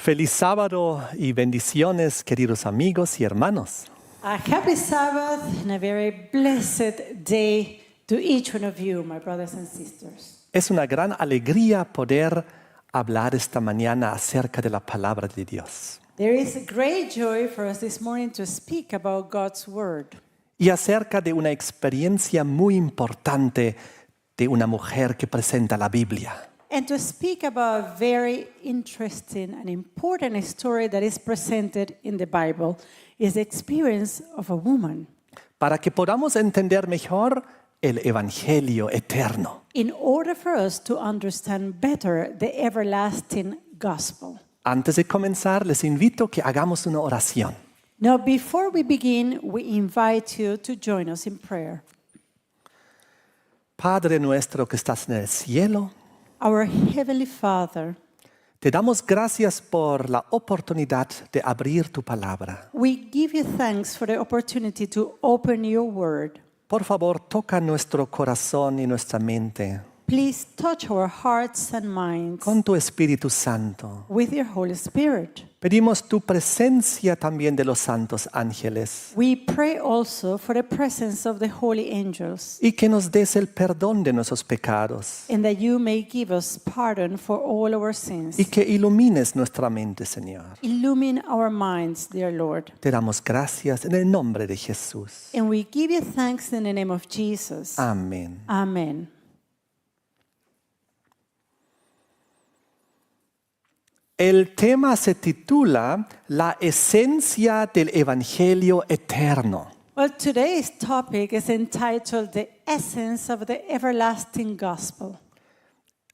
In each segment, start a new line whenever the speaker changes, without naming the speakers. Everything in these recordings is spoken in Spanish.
Feliz sábado y bendiciones, queridos amigos y hermanos.
A happy Sabbath and a very blessed day to each one of you, my brothers and sisters.
Es una gran alegría poder hablar esta mañana acerca de la palabra de Dios
There is a great joy for us this morning to speak about God's Word
y acerca de una experiencia muy importante de una mujer que presenta la Biblia.
and to speak about a very interesting and important story that is presented in the Bible is the experience of a woman.
Para que podamos entender mejor el Evangelio eterno.
In order for us to understand better the everlasting gospel.
Antes de comenzar, les invito que hagamos una oración.
Now, before we begin, we invite you to join us in prayer.
Padre nuestro que estás en el cielo,
Our Heavenly Father,
te damos gracias por la oportunidad de abrir tu palabra.
we give you thanks for the opportunity to open your word.
Por favor, toca nuestro corazón y nuestra mente
Please touch our hearts and minds
con tu Espíritu Santo.
with your Holy Spirit.
Pedimos tu presencia también de los santos ángeles
We pray also for the presence of the holy angels
y que nos des el perdón de nuestros pecados
and that you may give us pardon for all our sins.
y que ilumines nuestra mente, Señor.
Illumine our minds, dear Lord.
Te damos gracias en el nombre de Jesús.
And we give you thanks in the name of Jesus.
Amén.
Amen.
El tema se titula La esencia del Evangelio eterno.
Well, today's topic is entitled The Essence of the Everlasting Gospel.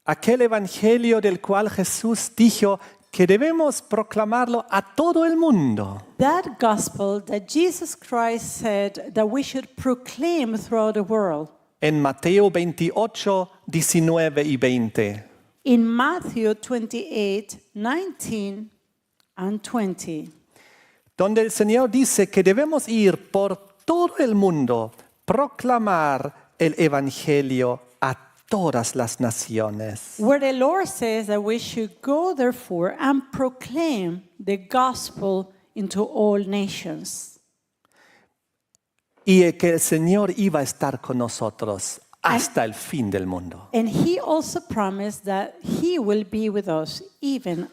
Aquel Evangelio del cual Jesús dijo que debemos proclamarlo a todo el mundo.
That gospel that Jesus Christ said that we should proclaim throughout the world.
En Mateo 28, 19 y 20.
In Matthew 28, 19 and 20.
Donde el Señor dice que debemos ir por todo el mundo, proclamar el Evangelio a todas las naciones.
Where the Lord says that we should go therefore and proclaim the gospel into all nations.
Y que el Señor iba a estar con nosotros hasta el fin del mundo.
And he also promised that he will be with us even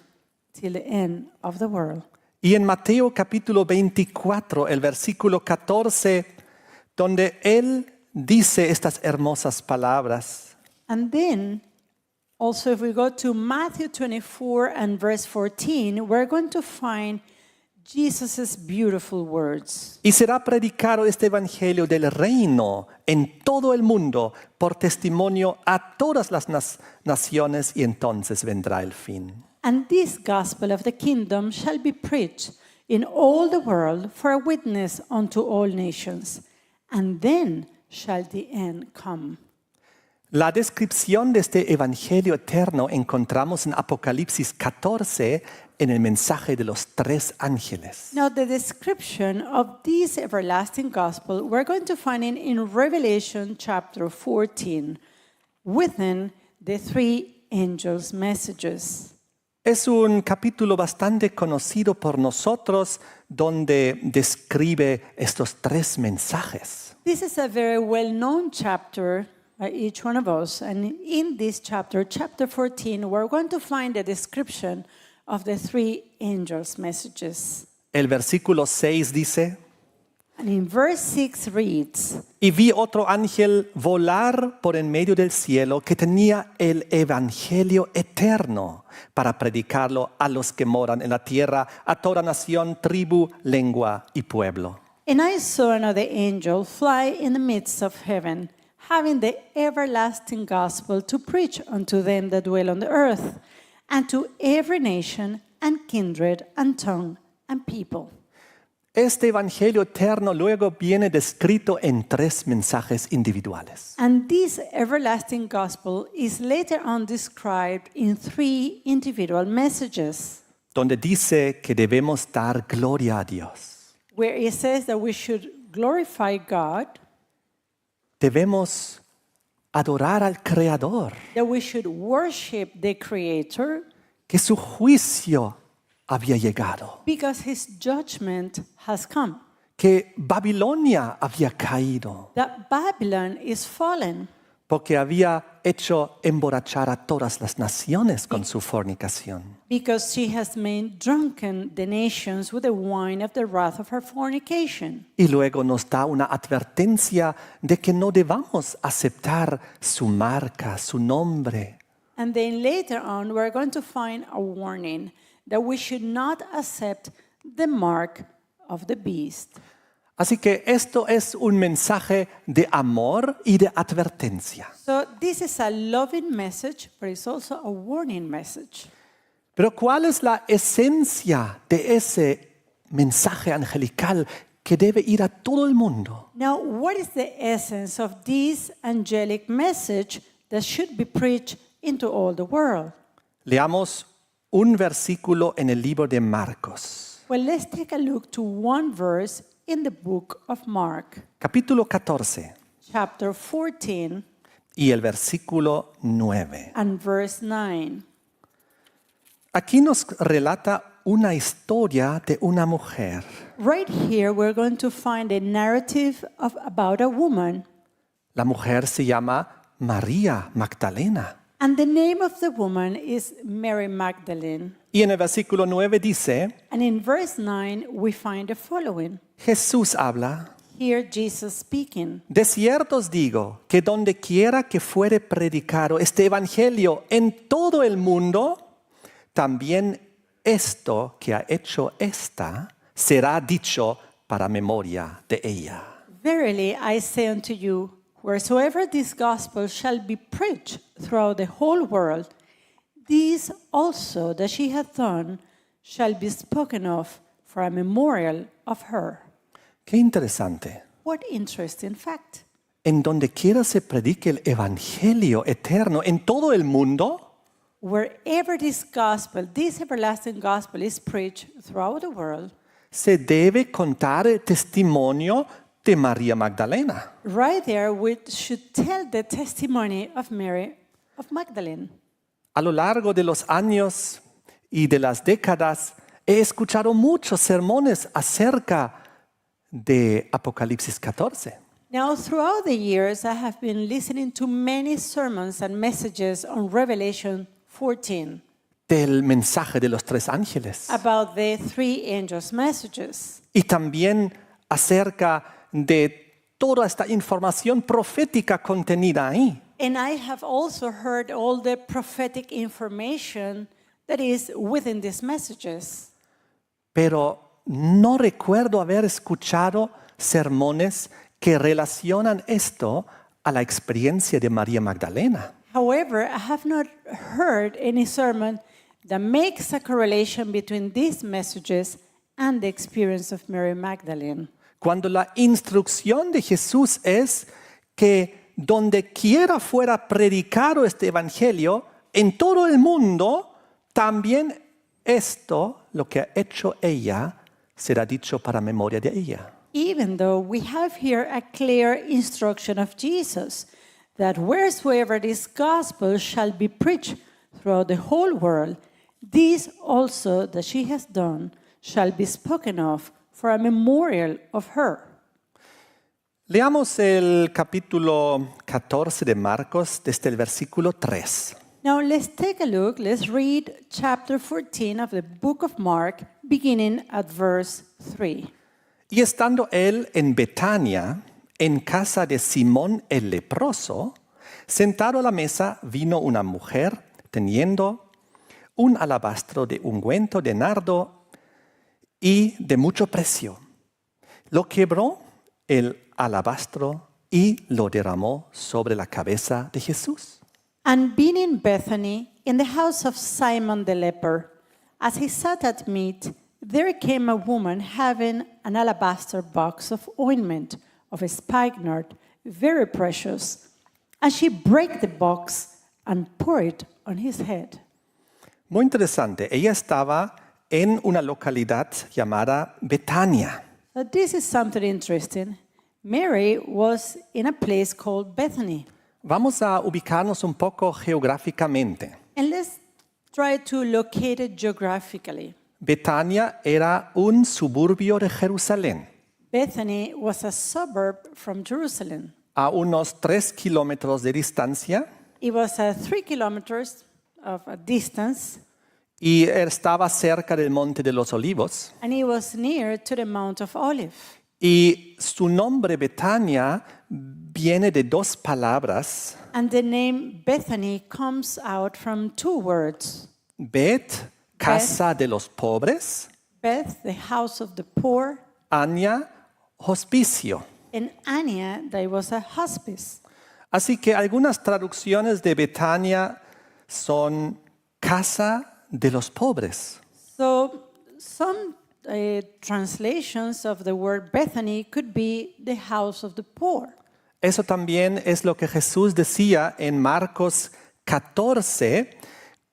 till the end of the world.
Y en Mateo capítulo 24, el versículo 14, donde Él dice estas hermosas palabras.
And then, also if we go to Matthew 24 and verse 14, we're going to find Jesus' beautiful words.
Y será predicado este evangelio del reino en todo el mundo por testimonio a todas las naciones y entonces vendrá el fin.
And this gospel of the kingdom shall be preached in all the world for a witness unto all nations, and then shall the end come.
La descripción de este evangelio eterno encontramos en Apocalipsis 14 en el mensaje de los tres ángeles.
Now, the description of this everlasting gospel we're going to find in Revelation chapter 14 within the three angels' messages.
Es un capítulo bastante conocido por nosotros donde describe estos tres mensajes.
This is a very well-known chapter by each one of us. And in this chapter, chapter 14, we're going to find a description of the three angels' messages.
El versículo 6 dice,
And in verse 6 reads,
y vi otro ángel volar por en medio del cielo que tenía el evangelio eterno para predicarlo a los que moran en la tierra, a toda nación, tribu, lengua y pueblo.
And I saw another angel fly in the midst of heaven, having the everlasting gospel to preach unto them that dwell on the earth, and to every nation and kindred and tongue and people.
Este evangelio eterno luego viene descrito en tres mensajes individuales.
And this everlasting gospel is later on described in three individual messages,
Donde dice que debemos dar gloria a Dios.
where it says that we should glorify God,
Debemos adorar al Creador,
that we should worship the Creator,
que su juicio había llegado,
because his judgment has come.
que Babilonia había caído,
That Babylon is fallen
porque había hecho emborrachar a todas las naciones con su fornicación.
because she has made drunken the nations with the wine of the wrath of her fornication.
Y luego nos da una advertencia de que no debamos aceptar su marca, su nombre.
And then later on, we're going to find a warning that we should not accept the mark of the beast.
Así que esto es un mensaje de amor y de advertencia.
So this is a loving message, but it's also a warning message.
Pero ¿cuál es la esencia de ese mensaje angelical que debe ir a todo el mundo?
Now, what is the essence of this angelic message that should be preached into all the world?
Leamos un versículo en el libro de Marcos,
Well, let's take a look to one verse in the book of Mark,
capítulo 14
chapter 14
y el versículo 9.
and verse 9.
Aquí nos relata una historia de una mujer.
Right here, we're going to find a narrative about a woman,
La mujer se llama María Magdalena.
and the name of the woman is Mary Magdalene.
Y en el versículo 9 dice,
And in verse 9, we find the following.
Jesús habla,
Here, Jesus speaking.
de cierto os digo que donde quiera que fuere predicado este evangelio en todo el mundo, también esto que ha hecho esta será dicho para memoria de ella.
Verily, I say unto you, wheresoever this gospel shall be preached throughout the whole world, this also that she hath done shall be spoken of for a memorial of her.
Qué interesante.
What interesting fact.
En donde quiera se predique el evangelio eterno en todo el mundo,
Wherever this gospel, this everlasting gospel is preached throughout the world,
se debe contar el testimonio de María Magdalena.
right there we should tell the testimony of Mary of Magdalene.
A lo largo de los años y de las décadas he escuchado muchos sermones acerca de Apocalipsis 14.
Now, throughout the years, I have been listening to many sermons and messages on Revelation 14
Del mensaje de los tres ángeles.
about the three angels' messages.
Y también acerca de toda esta información profética contenida ahí.
And I have also heard all the prophetic information that is within these messages.
Pero no recuerdo haber escuchado sermones que relacionan esto a la experiencia de María Magdalena.
However, I have not heard any sermon that makes a correlation between these messages and the experience of Mary Magdalene.
Cuando la instrucción de Jesús es que donde quiera fuera predicado este evangelio, en todo el mundo, también esto, lo que ha hecho ella, será dicho para memoria de ella.
Even though we have here a clear instruction of Jesus that wheresoever this gospel shall be preached throughout the whole world, this also that she has done shall be spoken of for a memorial of her.
Leamos el capítulo 14 de Marcos desde el versículo 3.
Now let's take a look. Let's read chapter 14 of the book of Mark, beginning at verse 3.
Y estando él en Betania, en casa de Simón el leproso, sentado a la mesa vino una mujer teniendo un alabastro de ungüento de nardo y de mucho precio. Lo quebró el alabastro y lo derramó sobre la cabeza de Jesús.
And being in Bethany, in the house of Simon the leper, as he sat at meat, there came a woman having an alabaster box of ointment of a spikenard, very precious, and she brake the box and poured it on his head.
Muy interesante. Ella estaba en una localidad llamada Betania.
But this is something interesting. Mary was in a place called Bethany.
Vamos a ubicarnos un poco geográficamente.
And let's try to locate it geographically.
Betania era un suburbio de Jerusalén,
Bethany was a suburb from Jerusalem.
a unos 3 kilómetros de distancia,
It was 3 kilometers of a distance,
y estaba cerca del Monte de los Olivos.
and it was near to the Mount of Olives.
Y su nombre Betania viene de 2 palabras,
And the name Bethany comes out from 2 words.
Bet, casa de los pobres,
Beth, the house of the poor,
Ania, hospicio.
and Ania, that was a hospice.
Así que algunas traducciones de Betania son casa de los pobres.
So some translations of the word Bethany could be the house of the poor.
Eso también es lo que Jesús decía en Marcos 14,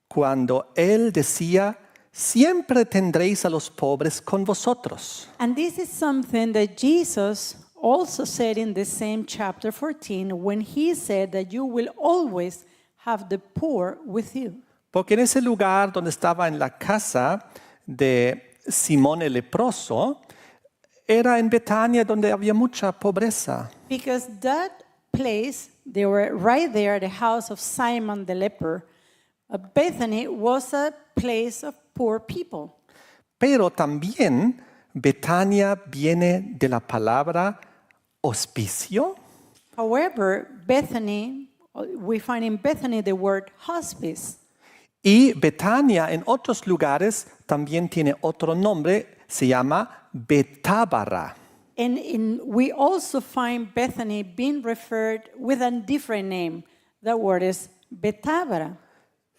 cuando él decía, siempre tendréis a los pobres con vosotros.
And this is something that Jesus also said in the same chapter 14 when he said that you will always have the poor with you.
Porque en ese lugar donde estaba en la casa de Simón el leproso, era en Betania donde había mucha pobreza.
Because that place, they were right there, the house of Simon the leper. Bethany was a place of poor people.
Pero también Betania viene de la palabra hospicio,
However, Bethany, we find in Bethany the word hospice.
y Betania en otros lugares también tiene otro nombre, se llama Betábara.
And we also find Bethany being referred with a different name. The word is Betábara.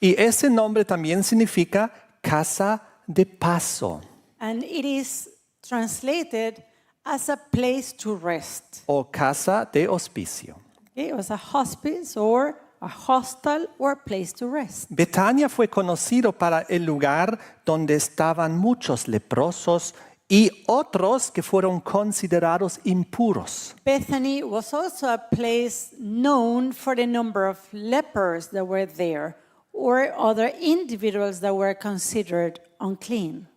Y ese nombre también significa casa de paso
And it is translated as a place to rest.
o casa de hospicio.
Okay? It was a hospice or a hostel or a place to rest.
Betania fue conocido para el lugar donde estaban muchos leprosos y otros que fueron considerados impuros.
Bethany was also a place known for the number of lepers that were there or other individuals that were considered unclean.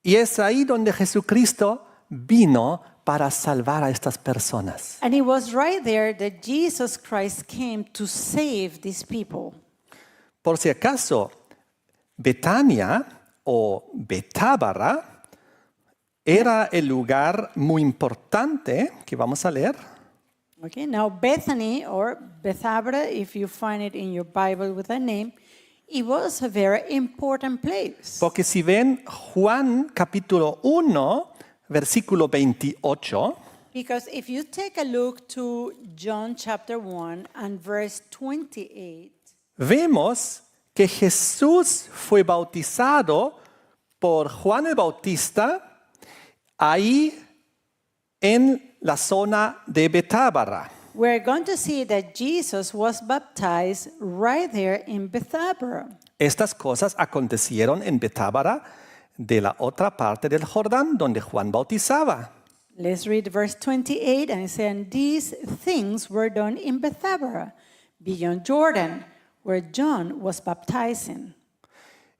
Y es ahí donde Jesucristo vino para salvar a estas personas.
And it was right there that Jesus Christ came to save these people.
Por si acaso, Betania o Betábara era el lugar muy importante que vamos a leer.
Okay, now Bethany or Bethabara, if you find it in your Bible with a name, it was a very important place.
Porque si ven Juan capítulo 1, versículo 28,
Because if you take a look to John chapter 1 and verse 28,
vemos que Jesús fue bautizado por Juan el Bautista ahí en la zona de Betábara.
we're going to see that Jesus was baptized right there in Bethabara.
Estas cosas acontecieron en Betábara de la otra parte del Jordán donde Juan bautizaba.
Let's read verse 28 and it says, and these things were done in Bethabara, beyond Jordan, where John was baptizing.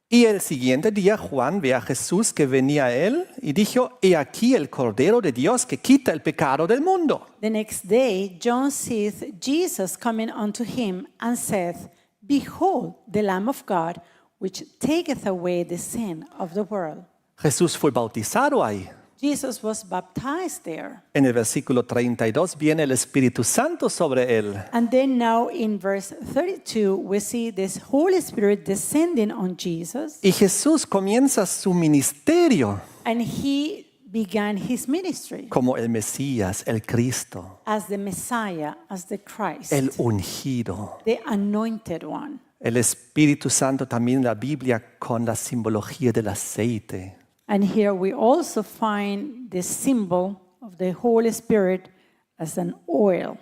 Y el siguiente día Juan ve a Jesús que venía a él y dijo, he aquí el Cordero de Dios que quita el pecado del mundo.
The next day, John seeth Jesus coming unto him and saith, behold, the Lamb of God, which taketh away the sin of the world.
Jesús fue bautizado ahí.
Jesus was baptized there.
En el versículo 32 viene el Espíritu Santo sobre él.
And then now in verse 32, we see this Holy Spirit descending on Jesus,
Y Jesús comienza su ministerio
and he began his ministry
como el Mesías, el Cristo,
as the Messiah, as the Christ,
el ungido.
the anointed one.
El Espíritu Santo también en la Biblia con la simbología del aceite.
And here we also find the symbol of the Holy Spirit as an oil.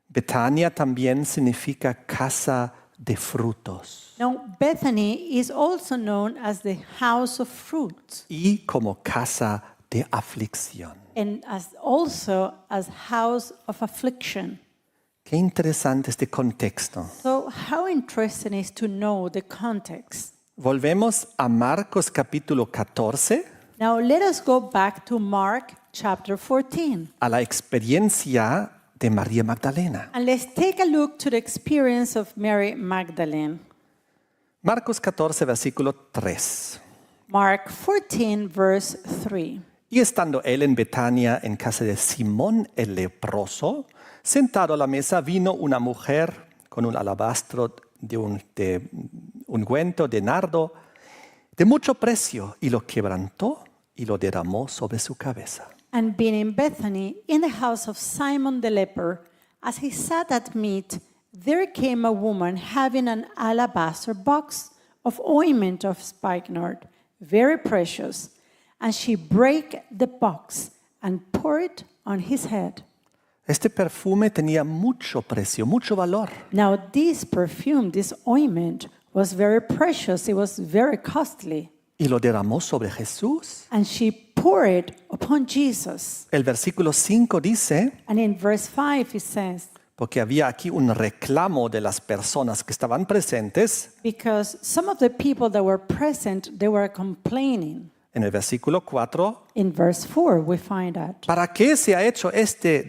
Betania también significa casa de frutos
Now, Bethany is also known as the house of fruit
y como casa de aflicción.
and also as house of affliction.
Qué interesante este contexto.
So how interesting is to know the context.
Volvemos a Marcos capítulo 14,
Now let us go back to Mark chapter 14.
a la experiencia de María Magdalena.
And let's take a look to the experience of Mary Magdalene.
Marcos 14, versículo 3.
Mark 14, verse 3.
Y estando él en Betania, en casa de Simón el leproso, sentado a la mesa vino una mujer con un alabastro de ungüento de nardo de mucho precio, y lo quebrantó y lo derramó sobre su cabeza.
And being in Bethany, in the house of Simon the leper, as he sat at meat, there came a woman having an alabaster box of ointment of spikenard, very precious, and she brake the box and poured it on his head.
Este perfume tenía mucho precio, mucho valor.
Now this perfume, this ointment, was very precious, it was very costly,
Y lo derramó sobre Jesús.
and she poured it upon Jesus.
El versículo 5 dice,
And in verse 5 it says,
porque había aquí un reclamo de las personas que estaban presentes,
because some of the people that were present, they were complaining.
en el versículo 4,
In verse 4 we find out.
¿para qué se ha hecho este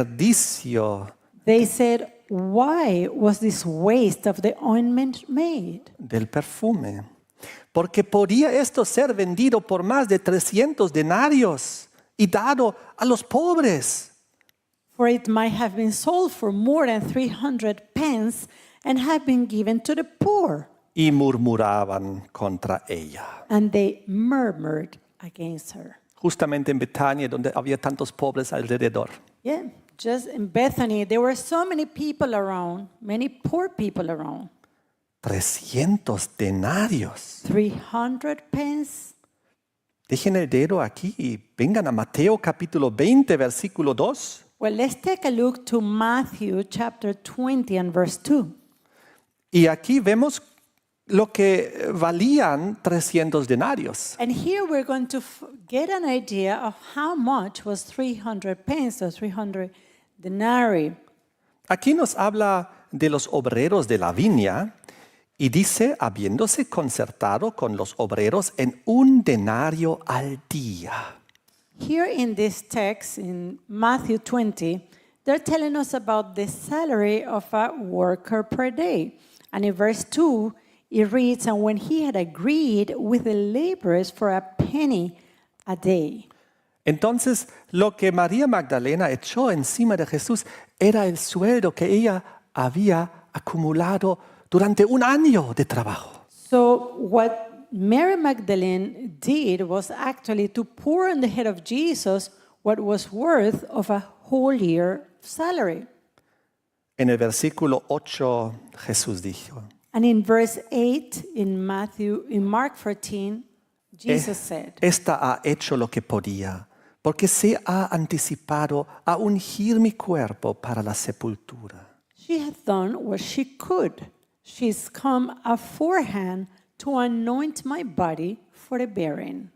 desperdicio
They said, why was this waste of the ointment made?
del perfume? Porque podía esto ser vendido por más de 300 denarios y dado a los pobres.
For it might have been sold for more than 300 pence and have been given to the poor.
Y murmuraban contra ella.
And they murmured against her.
Justamente en Betania, donde había tantos pobres alrededor.
Yeah, just in Bethany, there were so many people around, many poor people around.
300 denarios.
300 pence.
Dejen el dedo aquí y vengan a Mateo capítulo 20, versículo 2.
Well, let's take a look to Matthew chapter 20 and verse 2.
Y aquí vemos lo que valían 300 denarios.
And here we're going to get an idea of how much was 300 pence or 300 denarii.
Aquí nos habla de los obreros de la viña y dice, habiéndose concertado con los obreros en un denario al día.
Here in this text, in Matthew 20, they're telling us about the salary of a worker per day. And in verse 2, it reads, and when he had agreed with the laborers for a penny a day.
Entonces, lo que María Magdalena echó encima de Jesús era el sueldo que ella había acumulado durante un año de trabajo.
So what Mary Magdalene did was actually to pour on the head of Jesus what was worth of a whole year salary.
En el versículo 8, Jesús dijo,
And in verse 8 in Mark 14, Jesus said,
esta ha hecho lo que podía, porque se ha anticipado a ungir mi cuerpo para la sepultura.
she hath done what she could. She's come aforehand to anoint my body for the burying.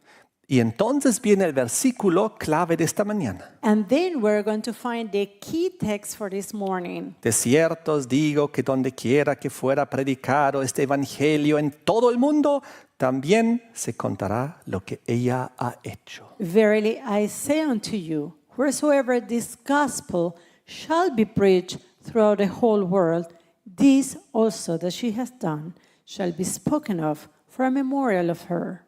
Y entonces viene el versículo clave de esta mañana.
And then we're going to find the key text for this morning.
De cierto os digo que donde quiera que fuera predicado este evangelio en todo el mundo, también se contará lo que ella ha hecho.
Verily I say unto you, wheresoever this gospel shall be preached throughout the whole world, this also that she has done shall be spoken of for a memorial of her.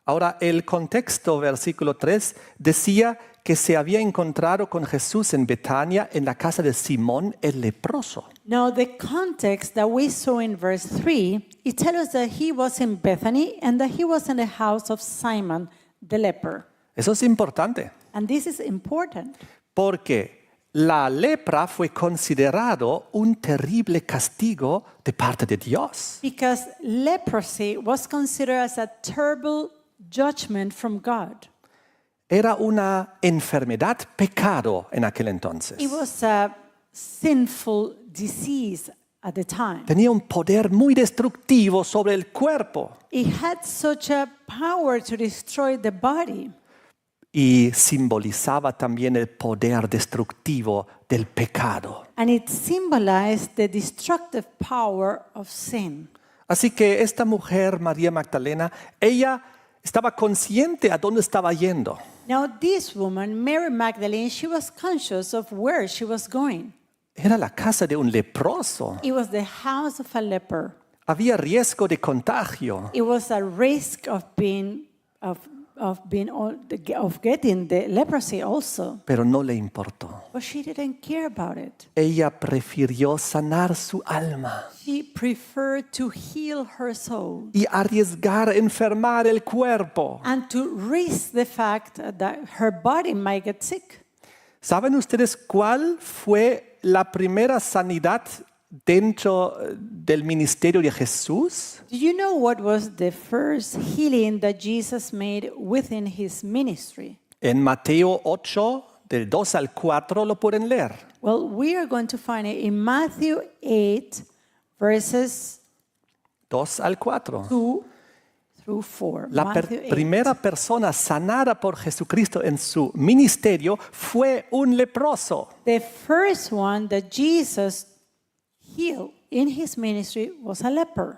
Ahora, el contexto, versículo 3, decía que se había encontrado con Jesús en Betania, en la casa de Simón el leproso.
Now the context that we saw in verse 3, it tells us that he was in Bethany and that he was in the house of Simon the leper.
Eso es importante,
And this is important
porque la lepra fue considerado un terrible castigo de parte de Dios.
because leprosy was considered as a terrible judgment from God.
Era una enfermedad, pecado en aquel entonces.
It was a sinful disease at the time.
Tenía un poder muy destructivo sobre el cuerpo
It had such a power to destroy the body.
y simbolizaba también el poder destructivo del pecado.
And it symbolized the destructive power of sin.
Así que esta mujer, María Magdalena, ella estaba consciente a dónde estaba yendo.
Now, this woman, Mary Magdalene, she was conscious of where she was going.
Era la casa de un leproso.
It was the house of a leper.
Había riesgo de contagio.
It was a risk of getting the leprosy also.
Pero no le importó.
But she didn't care about it.
Ella prefirió sanar su alma
She preferred to heal her soul
y arriesgar enfermar el cuerpo.
and to risk the fact that her body might get sick.
¿Saben ustedes cuál fue la primera sanidad dentro del ministerio de Jesús?
Do you know what was the first healing that Jesus made within his ministry?
En Mateo 8, del 2 al 4, lo pueden leer.
Well, we are going to find it in Matthew 8, verses
2 al 4.
2 through 4.
La
Matthew 8.
primera persona sanada por Jesucristo en su ministerio fue un leproso.
The first one that Jesus healed in his ministry was a leper.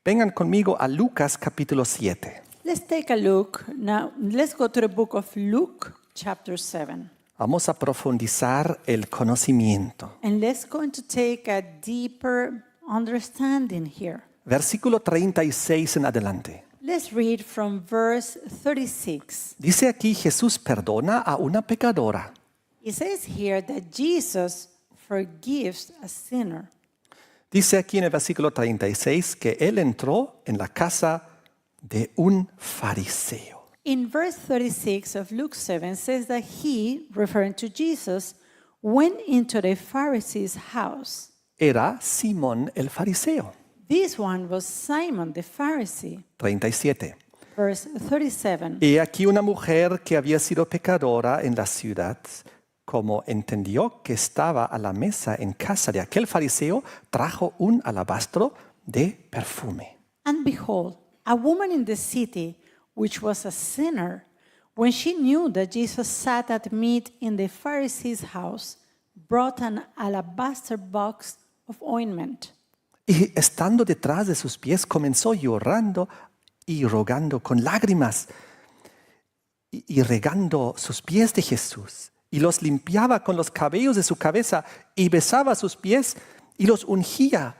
Vengan conmigo a Lucas capítulo 7.
Let's take a look. Now, let's go to the book of Luke, chapter 7.
Vamos a profundizar el conocimiento.
And let's go to take a deeper understanding here.
Versículo 36 en adelante.
Let's read from verse 36.
Dice aquí, Jesús perdona a una pecadora.
It says here that Jesus forgives a sinner.
Dice aquí en el versículo 36 que él entró en la casa de un fariseo.
In verse 36 of Luke 7 says that he, referring to Jesus, went into the Pharisee's house.
Era Simón el fariseo.
This one was Simon the Pharisee.
37.
Verse 37.
Y aquí una mujer que había sido pecadora en la ciudad, como entendió que estaba a la mesa en casa de aquel fariseo, trajo un alabastro de perfume.
And behold, a woman in the city, which was a sinner, when she knew that Jesus sat at meat in the Pharisee's house, brought an alabaster box of ointment.
Y estando detrás de sus pies, comenzó llorando y rogando con lágrimas y regando sus pies de Jesús. Y los limpiaba con los cabellos de su cabeza y besaba sus pies y los ungía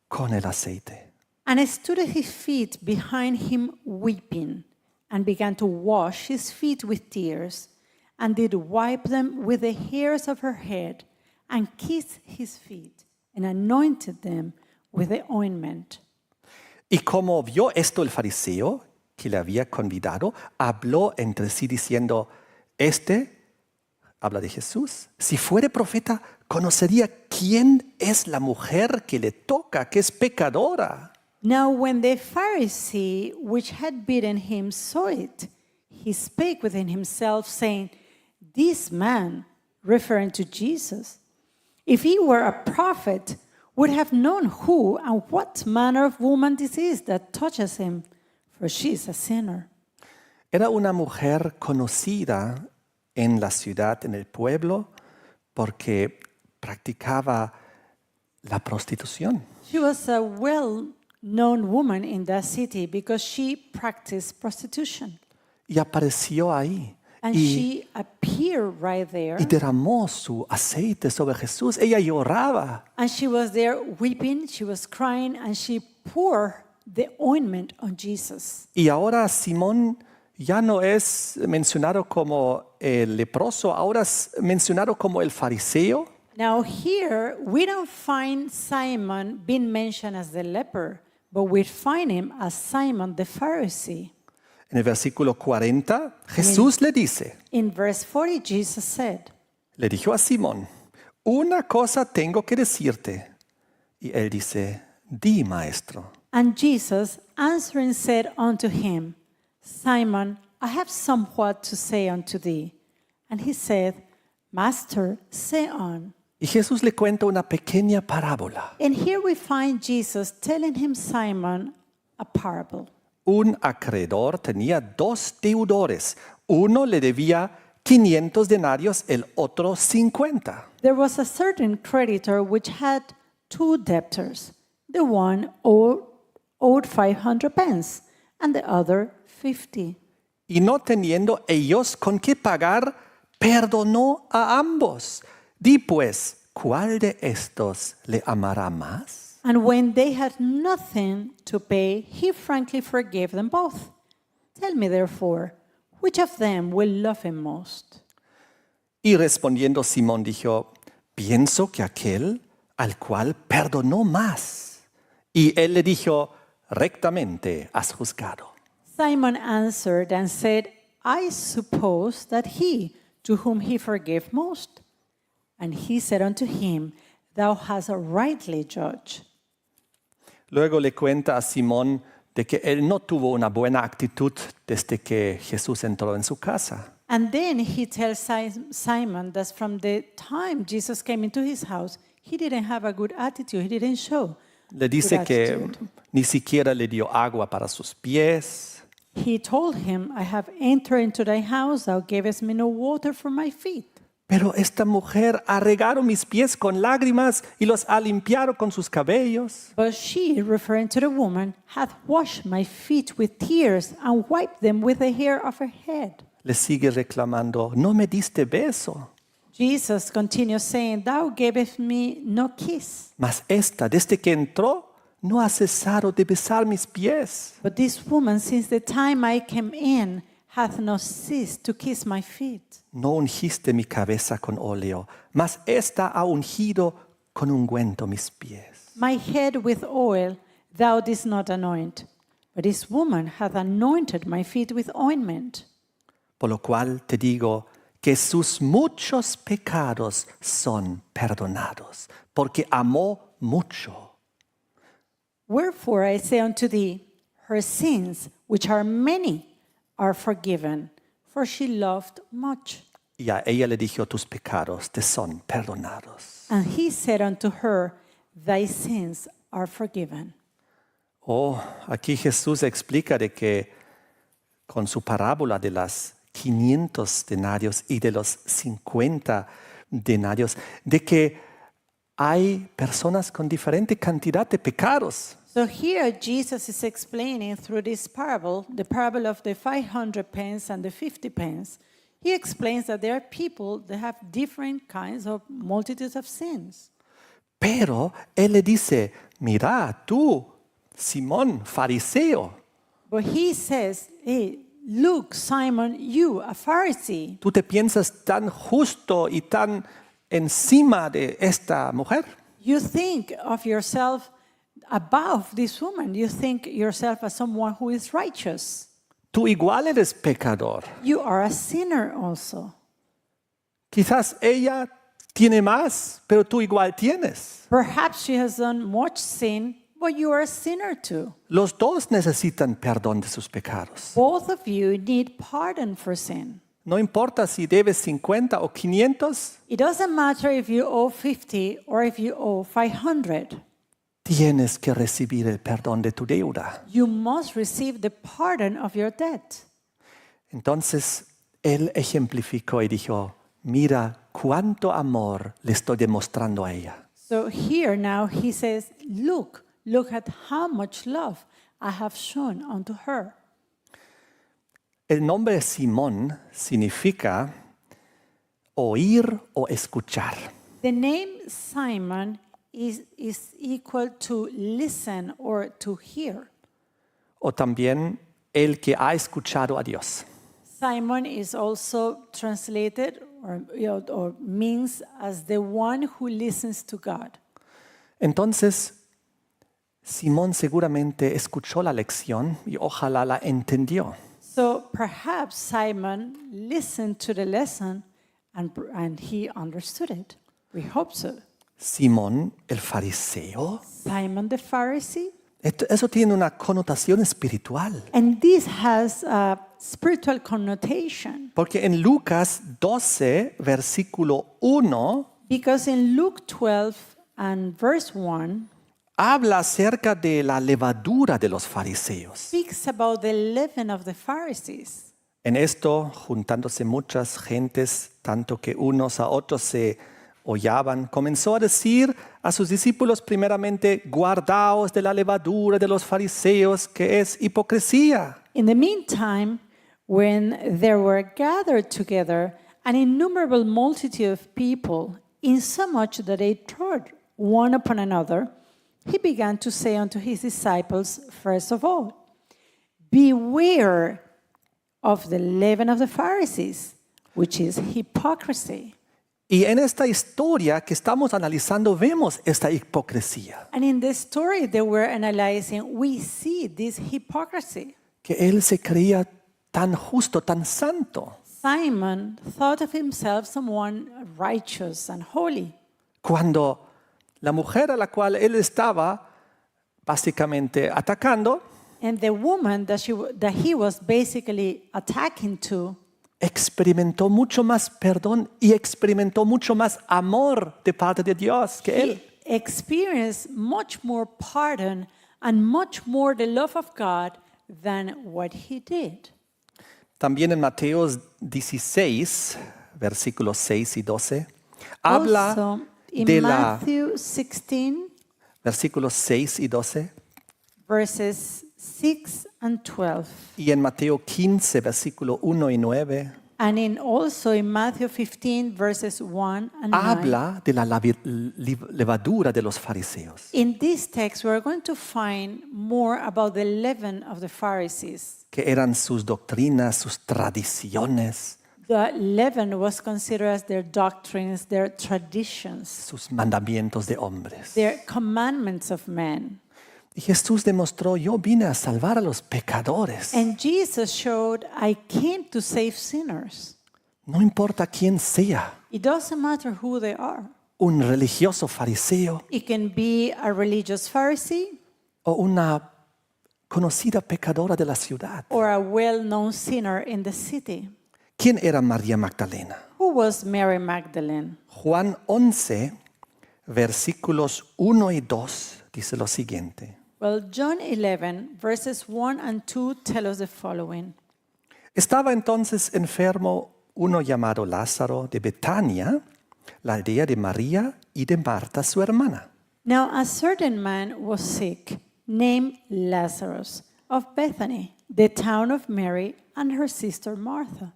con el aceite.
And stood at his feet behind him weeping, and began to wash his feet with tears, and did wipe them with the hairs of her head, and kissed his feet, and anointed them with the ointment.
Y como vio esto el fariseo que le había convidado, habló entre sí diciendo, habla de Jesús, si fuere profeta, conocería quién es la mujer que le toca, que es pecadora.
Now when the Pharisee which had bidden him saw it, he spake within himself, saying, This man, referring to Jesus, if he were a prophet, would have known who and what manner of woman this is that touches him, for she is a sinner.
Era una mujer conocida en la ciudad, en el pueblo, porque practicaba la prostitución.
She was a well-known woman in that city because she practiced prostitution.
Y apareció ahí.
And she appeared right there.
Y derramó su aceite sobre Jesús. Ella lloraba.
And she was there weeping, she was crying, and she poured the ointment on Jesus.
Y ahora Simón ya no es mencionado como el leproso, ahora es mencionado como el fariseo.
Now here, we don't find Simon being mentioned as the leper, but we find him as Simon the Pharisee.
En el versículo 40, Jesús le dice,
In verse 40, Jesus said,
le dijo a Simón, una cosa tengo que decirte. Y él dice, di, maestro.
And Jesus answering said unto him, Simon, I have somewhat to say unto thee. And he said, Master, say on.
Y Jesús le cuenta una pequeña parábola.
And here we find Jesus telling him, Simon, a parable.
Un acreedor tenía dos deudores. Uno le debía 500 denarios, el otro 50.
There was a certain creditor which had two debtors. The one owed owed 500 pence, and the other 50.
Y no teniendo ellos con qué pagar, perdonó a ambos. Di pues, ¿cuál de estos le amará más?
And when they had nothing to pay, he frankly forgave them both. Tell me, therefore, which of them will love him most?
Y respondiendo Simón dijo, pienso que aquel al cual perdonó más. Y él le dijo, rectamente has juzgado.
Simon answered and said, I suppose that he, to whom he forgave most. And he said unto him, Thou hast rightly judged.
Luego le cuenta a Simón de que él no tuvo una buena actitud desde que Jesús entró en su casa.
And then he tells Simon that from the time Jesus came into his house, he didn't have a good attitude. He didn't show
Le dice
good
que
attitude.
ni siquiera le dio agua para sus pies.
He told him, I have entered into thy house, thou gavest me no water for my feet.
Pero esta mujer ha regado mis pies con lágrimas y los ha limpiado con sus cabellos.
But she, referring to the woman, hath washed my feet with tears and wiped them with the hair of her head.
Le sigue reclamando, no me diste beso.
Jesus continues saying, Thou gavest me no kiss.
Mas esta, desde que entró, no ha cesado de besar mis pies.
But this woman, since the time I came in, hath not ceased to kiss my feet.
No ungiste mi cabeza con óleo, mas esta ha ungido con ungüento mis pies.
My head with oil thou didst not anoint, but this woman hath anointed my feet with ointment.
Por lo cual te digo que sus muchos pecados son perdonados, porque amó mucho.
Wherefore I say unto thee, her sins, which are many, are forgiven, for she loved much.
Y a ella le dijo, tus pecados te son perdonados.
And he said unto her, Thy sins are forgiven.
Oh, aquí Jesús explica de que con su parábola de las 500 denarios y de los 50 denarios, de que hay personas con diferente cantidad de pecados.
So here Jesus is explaining through this parable, the parable of the 500 pence and the 50 pence. He explains that there are people that have different kinds of multitudes of sins.
Pero él le dice, mira tú, Simón, fariseo,
But he says, hey, look, Simon, you, a Pharisee,
tú te piensas tan justo y tan encima de esta mujer.
you think of yourself above this woman. You think yourself as someone who is righteous.
Tú igual eres pecador.
You are a sinner also.
Quizás ella tiene más, pero tú igual tienes.
Perhaps she has done much sin, but you are a sinner too.
Los dos necesitan perdón de sus pecados.
Both of you need pardon for sin.
No importa si debes 50 o 500,
It doesn't matter if you owe 50 or if you owe 500.
tienes que recibir el perdón de tu deuda.
You must receive the pardon of your debt.
Entonces, él ejemplificó y dijo, mira cuánto amor le estoy demostrando a ella.
So here now he says, look at how much love I have shown unto her.
El nombre Simón significa oír o escuchar.
The name Simon is equal to listen or to hear.
O también el que ha escuchado a Dios.
Simon is also translated or means as the one who listens to God.
Entonces, Simón seguramente escuchó la lección y ojalá la entendió.
So perhaps Simon listened to the lesson and he understood it. We hope so.
Simón el fariseo,
Simon the Pharisee.
eso tiene una connotación espiritual.
And this has a spiritual connotation
Porque en Lucas 12, versículo 1,
because in Luke 12 and verse 1
habla acerca de la levadura de los fariseos.
speaks about the leaven of the Pharisees.
En esto, juntándose muchas gentes, tanto que unos a otros se hollaban, comenzó a decir a sus discípulos primeramente, guardaos de la levadura de los fariseos, que es hipocresía.
In the meantime, when there were gathered together an innumerable multitude of people, insomuch that they trod one upon another, he began to say unto his disciples, first of all, beware of the leaven of the Pharisees, which is hypocrisy.
Y en esta historia que estamos analizando vemos esta hipocresía,
And in the story that we're analyzing, we see this hypocrisy.
que él se creía tan justo, tan santo,
Simon thought of himself someone righteous and holy.
cuando la mujer a la cual él estaba básicamente atacando,
And the woman that he was basically attacking to
experimentó mucho más perdón y experimentó mucho más amor de parte de Dios que él.
he experienced much more pardon and much more the love of God than what he did.
También en Mateo 16, versículos 6 y 12, habla
Also, in
de la
Matthew 16,
versículos 6 y 12
verses 6 and 12,
y en Mateo 15, versículo 1 y 9,
and also in Matthew 15, verses 1 and 9.
habla de la levadura de los fariseos.
In this text, we're going to find more about the leaven of the Pharisees.
Que eran sus doctrinas, sus tradiciones,
The leaven was considered as their doctrines, their traditions,
sus mandamientos de hombres.
their commandments of men.
Y Jesús demostró, yo vine a salvar a los pecadores.
And Jesus showed, I came to save sinners.
No importa quién sea,
It doesn't matter who they are.
un religioso fariseo
It can be a religious Pharisee
o una conocida pecadora de la ciudad.
or a well-known sinner in the city.
¿Quién era María Magdalena?
Who was Mary Magdalene?
Juan 11, versículos 1 y 2 dice lo siguiente.
Well, John 11, verses 1 and 2 tell us the following.
Estaba entonces enfermo uno llamado Lázaro de Betania, la aldea de María y de Marta, su hermana.
Now a certain man was sick, named Lazarus, of Bethany, the town of Mary and her sister Martha.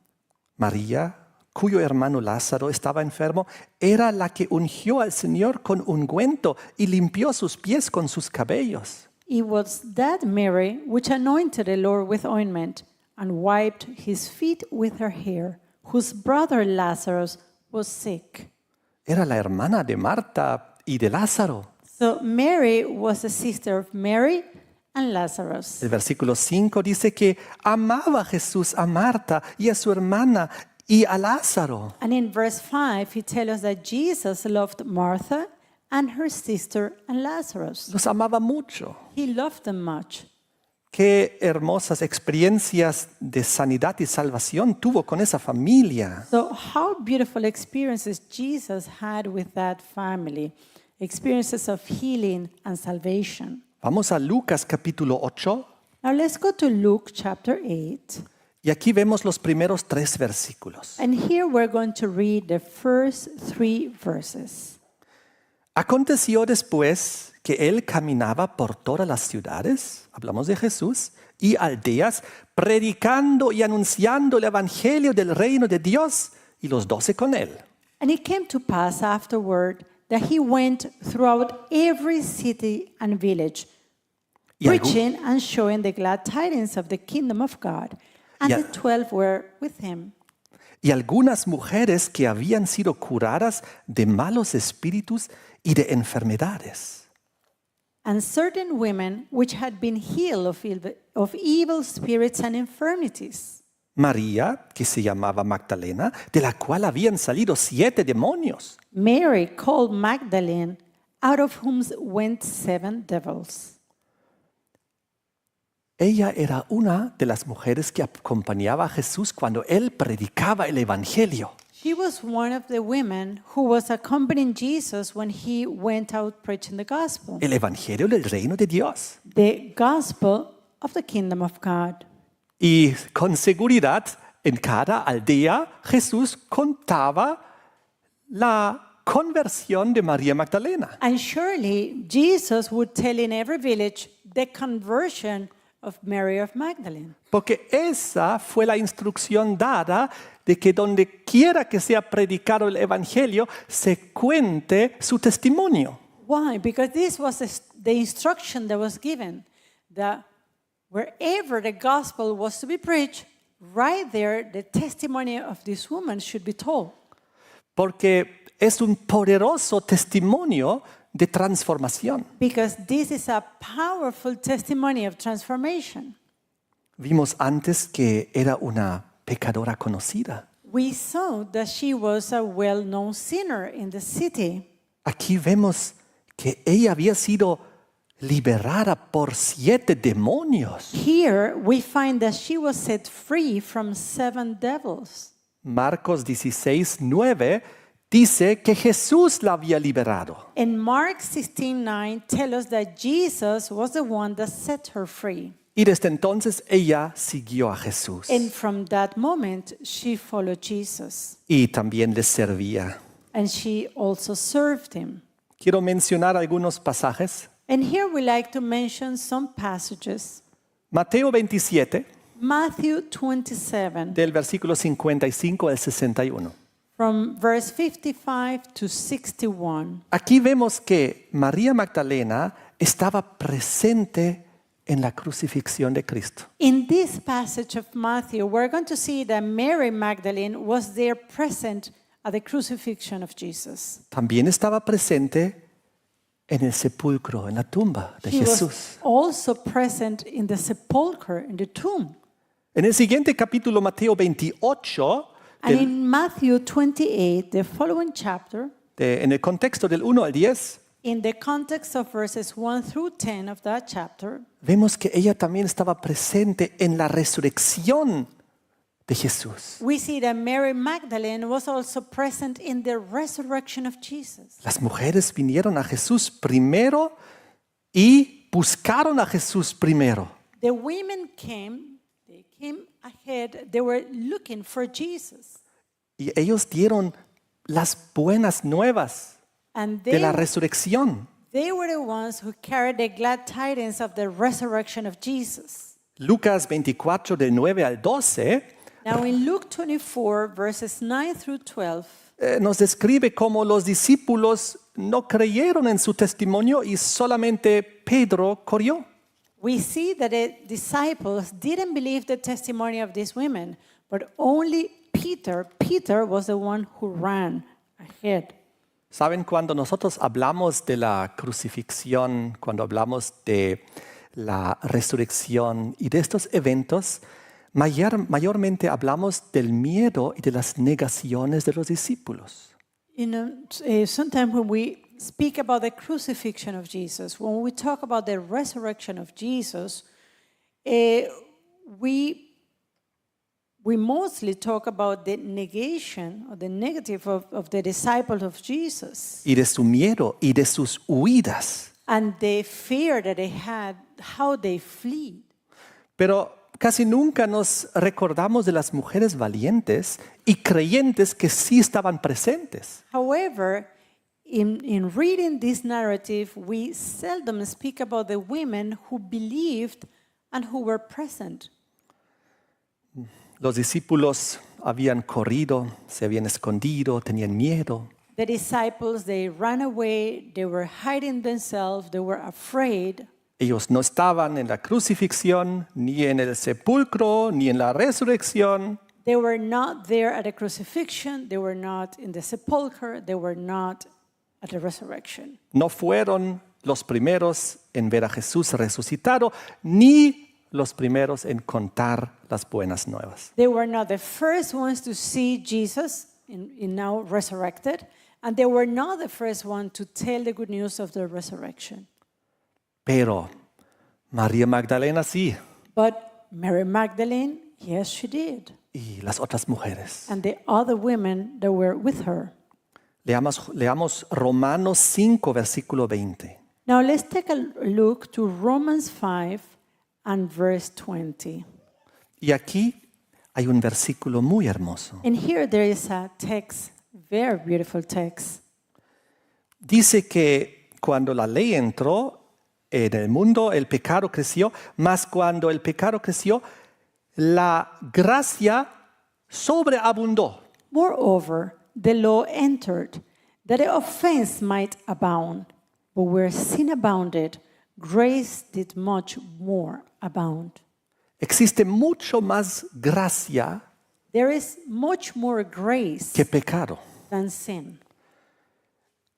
María, cuyo hermano Lázaro estaba enfermo, era la que ungió al Señor con ungüento y limpió sus pies con sus cabellos.
It was that Mary which anointed the Lord with ointment and wiped his feet with her hair, whose brother Lazarus was sick.
Era la hermana de Marta y de Lázaro.
So Mary was the sister of Mary and Lazarus.
El versículo 5 dice que amaba Jesús a Marta y a su hermana y a Lázaro.
And in verse 5, he tells us that Jesus loved Martha and her sister and Lazarus.
Los amaba mucho.
He loved them much.
Qué hermosas experiencias de sanidad y salvación tuvo con esa familia.
So, how beautiful experiences Jesus had with that family, experiences of healing and salvation.
Vamos a Lucas capítulo 8
Now, let's go to Luke chapter 8.
y aquí vemos los primeros 3 versículos.
And here we're going to read the first 3 verses.
Aconteció después que él caminaba por todas las ciudades, hablamos de Jesús, y aldeas, predicando y anunciando el evangelio del reino de Dios y los 12 con él.
And it came to pass afterward that he went throughout every city and village,
Y algún-
preaching and showing the glad tidings of the kingdom of God. And
Y al-
the 12 were with him.
Y algunas mujeres que habían sido curadas de malos espíritus y de enfermedades.
And certain women which had been healed of evil spirits and infirmities.
María, que se llamaba Magdalena, de la cual habían salido 7 demonios.
Mary called Magdalene, out of whom went 7 devils.
Ella era una de las mujeres que acompañaba a Jesús cuando él predicaba el evangelio.
She was one of the women who was accompanying Jesus when he went out preaching the gospel.
El evangelio del reino de Dios.
The gospel of the kingdom of God.
Y con seguridad, en cada aldea Jesús contaba la conversión de María Magdalena.
And surely Jesus would tell in every village the conversion of Mary of Magdalene.
Porque esa fue la instrucción dada de que donde quiera que sea predicado el Evangelio, se cuente su testimonio.
Why? Because this was the instruction that was given, that wherever the gospel was to be preached, right there, the testimony of this woman should be told.
Porque es un poderoso testimonio de transformación.
Because this is a powerful testimony of transformation.
Vimos antes que era una pecadora conocida.
We saw that she was a well-known sinner in the city.
Aquí vemos que ella había sido liberada por 7 demonios.
Here we find that she was set free from 7 devils.
Marcos 16:9 dice que Jesús la había liberado.
And Mark 16:9 tells us that Jesus was the one that set her free.
Y desde entonces ella siguió a Jesús.
And from that moment, she followed Jesus.
Y también le servía.
And she also served him.
Quiero mencionar algunos pasajes.
And here we like to mention some passages.
Mateo 27,
Matthew 27,
del versículo 55 al 61.
from verse 55 to 61.
Aquí vemos que María Magdalena estaba presente en la crucifixión de Cristo.
In this passage of Matthew, we're going to see that Mary Magdalene was there present at the crucifixion of Jesus.
También estaba presente en el sepulcro, en la tumba de
He
Jesús.
was also present in the sepulchre, in the tomb.
En el siguiente capítulo, Mateo 28,
And in Matthew 28, the following chapter,
en el contexto del 1 al 10,
in the context of verses 1 through 10 of that chapter,
vemos que ella también estaba presente en la resurrección de Jesús.
we see that Mary Magdalene was also present in the resurrection of Jesus.
Las mujeres vinieron a Jesús primero y buscaron a Jesús primero.
The women they came ahead, they were looking for Jesus.
Y ellos dieron las buenas nuevas
And
de la resurrección.
they were the ones who carried the glad tidings of the resurrection of Jesus.
Lucas 24, del 9 al 12,
Now in Luke 24, verses 9 through 12,
nos describe cómo los discípulos no creyeron en su testimonio y solamente Pedro corrió.
we see that the disciples didn't believe the testimony of these women, but only Peter. Peter was the one who ran ahead.
¿Saben? Cuando nosotros hablamos de la crucifixión, cuando hablamos de la resurrección y de estos eventos, mayormente hablamos del miedo y de las negaciones de los discípulos.
You know, sometimes when we speak about the crucifixion of Jesus, when we talk about the resurrection of Jesus, we mostly talk about the negation or the negative of the disciples of Jesus
Y de su miedo y de sus huidas.
and the fear that they had, how they fled.
Pero casi nunca nos recordamos de las mujeres valientes y creyentes que sí estaban presentes.
However, in reading this narrative, we seldom speak about the women who believed and who were present.
Los discípulos habían corrido, se habían escondido, tenían miedo.
The disciples, they ran away, they were hiding themselves, they were afraid.
Ellos no estaban en la crucifixión, ni en el sepulcro, ni en la resurrección.
They were not there at the crucifixion, they were not in the sepulchre, they were not at the resurrection.
No fueron los primeros en ver a Jesús resucitado, ni los primeros en contar las buenas nuevas.
They were not the first ones to see Jesus in now resurrected, and they were not the first one to tell the good news of the resurrection.
Pero María Magdalena sí,
But Mary Magdalene, yes, she did.
y las otras mujeres.
And the other women that were with her.
Leamos Romanos 5, versículo 20.
Now let's take a look to Romans 5 and verse 20.
Y aquí hay un versículo muy hermoso.
And here there is a text, very beautiful text.
dice que cuando la ley entró en el mundo, el pecado creció, mas cuando el pecado creció, la gracia sobreabundó.
Moreover, the law entered, that the offense might abound. But where sin abounded, grace did much more abound.
Existe mucho más gracia
There is much more grace
que pecado.
than sin.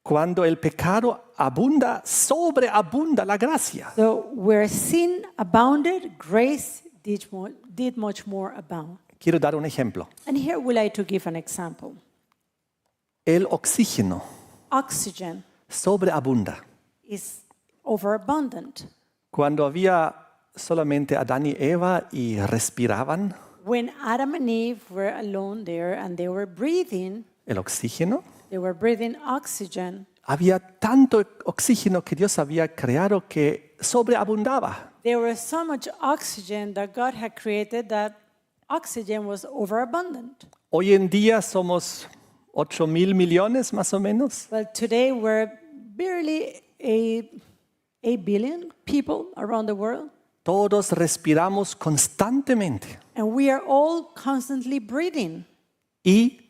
Cuando el pecado abunda, sobreabunda la gracia.
So where sin abounded, grace did much more abound.
Quiero dar un ejemplo.
And here we like to give an example.
El oxígeno
Oxygen
sobreabunda.
is overabundant.
Cuando había solamente Adán y Eva y respiraban,
When Adam and Eve were alone there and they were breathing oxygen,
había tanto oxígeno que Dios había creado que sobreabundaba.
there was so much oxygen that God had created that oxygen was overabundant.
Hoy en día somos 8,000 millones más o menos.
Well, today we're barely a billion people around the world,
Todos respiramos constantemente
and we are all constantly breathing,
y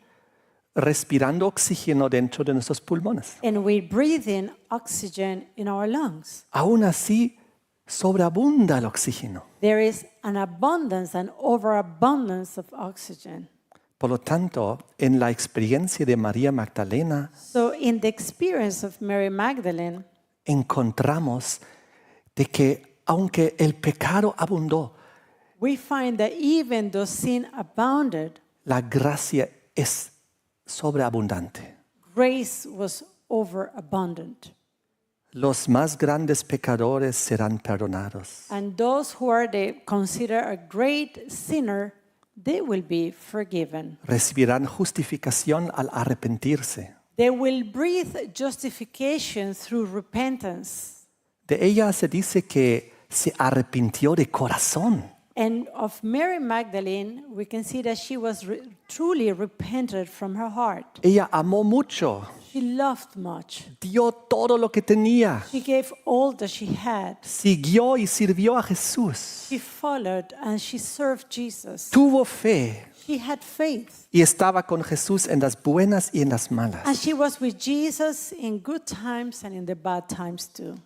respirando oxígeno dentro de nuestros pulmones.
and we're breathing oxygen in our lungs.
Aún así, sobreabunda el oxígeno.
There is an abundance, an overabundance of oxygen.
Por lo tanto, en la experiencia de María Magdalena,
So in the experience of Mary Magdalene,
encontramos de que aunque el pecado abundó,
we find that even though sin abounded,
la gracia es sobreabundante.
grace was overabundant.
Los más grandes pecadores serán perdonados.
And those who are considered a great sinner, they will be forgiven.
Recibirán justificación al arrepentirse.
They will breathe justification through repentance.
De ella se dice que se arrepintió de corazón.
And of Mary Magdalene, we can see that she was truly repented from her heart.
Ella amó mucho,
She loved much.
dio todo lo que tenía,
She gave all that she had.
siguió y sirvió a Jesús,
She followed and she served Jesus.
tuvo fe
She had faith.
y estaba con Jesús en las buenas y en las
And
malas.
she was with Jesus in good times and in the bad times too.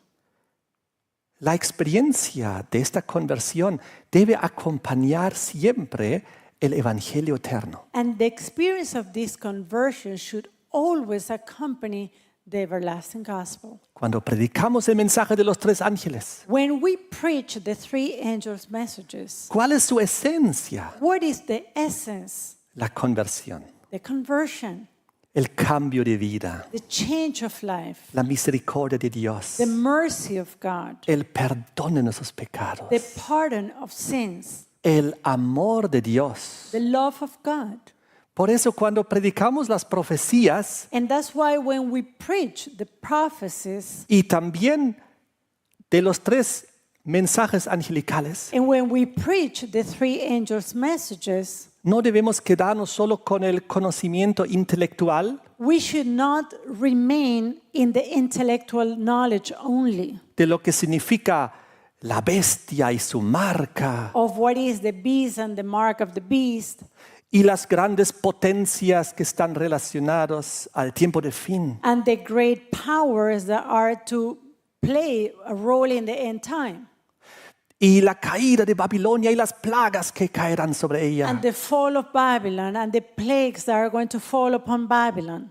La experiencia de esta conversión debe acompañar siempre el Evangelio eterno.
And the experience of this conversion should always accompany the everlasting gospel.
Cuando predicamos el mensaje de los tres ángeles,
When we preach the three angels' messages,
¿cuál es su esencia?
what is the essence?
La conversión,
The conversion,
el cambio de vida,
the change of life,
la misericordia de Dios,
the mercy of God,
el perdón de nuestros pecados,
the pardon of sins,
el amor de Dios.
the love of God.
Por eso cuando predicamos las profecías
And that's why when we preach the prophecies
y también de los tres mensajes angelicales,
and when we preach the three angels' messages,
no debemos quedarnos solo con el conocimiento intelectual
we should not remain in the intellectual knowledge only
de lo que significa la bestia y su marca
of what is the beast and the mark of the beast
y las grandes potencias que están relacionadas al tiempo de fin.
and the great powers that are to play a role in the end time
Y la caída de Babilonia y las plagas que caerán sobre ella.
and the fall of Babylon and the plagues that are going to fall upon Babylon.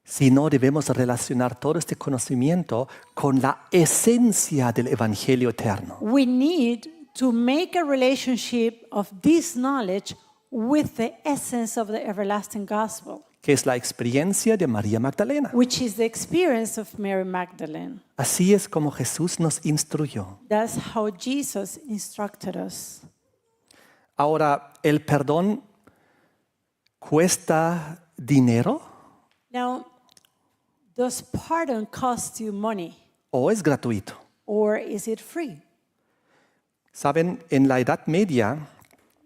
Si no, debemos relacionar todo este conocimiento con la esencia del Evangelio eterno.
We need to make a relationship of this knowledge with the essence of the everlasting gospel,
Que es la experiencia de María Magdalena.
which is the experience of Mary Magdalene.
Así es como Jesús nos instruyó.
That's how Jesus instructed us.
Ahora, ¿el perdón cuesta dinero
Now, does pardon cost you money
o es gratuito?
or is it free?
Saben, en la Edad Media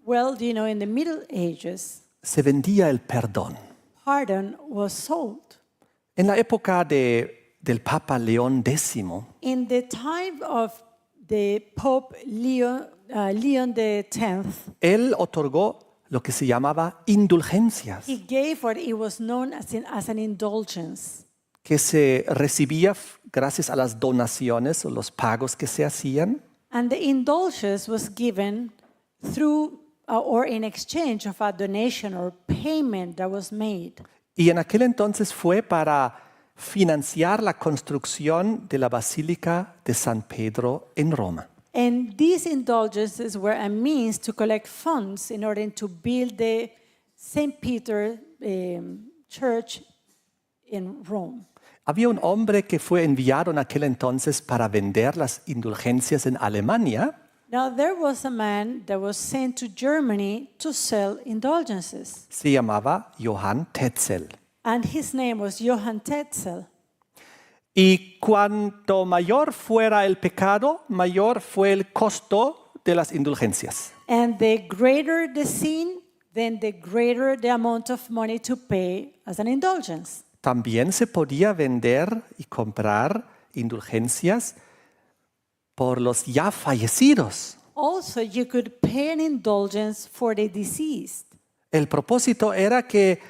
Well, in the Middle Ages,
se vendía el perdón.
pardon was sold.
En la época de del Papa León X,
In the time of the Pope Leon X,
él otorgó lo que se llamaba indulgencias,
he gave what it was known as an indulgence.
que se recibía gracias a las donaciones o los pagos que se hacían.
And the indulgence was given through or in exchange of a donation or payment that was made.
Y en aquel entonces fue para financiar la construcción de la Basílica de San Pedro en Roma.
And these indulgences were a means to collect funds in order to build the St. Peter Church in Rome.
Había un hombre que fue enviado en aquel entonces para vender las indulgencias en Alemania.
Now there was a man that was sent to Germany to sell indulgences,
Se llamaba Johann Tetzel.
and his name was Johann Tetzel.
Y cuanto mayor fuera el pecado, mayor fue el costo de las indulgencias.
And the greater the sin, then the greater the amount of money to pay as an indulgence.
También se podía vender y comprar indulgencias por los ya fallecidos.
Also, you could pay an indulgence for the deceased.
El propósito era que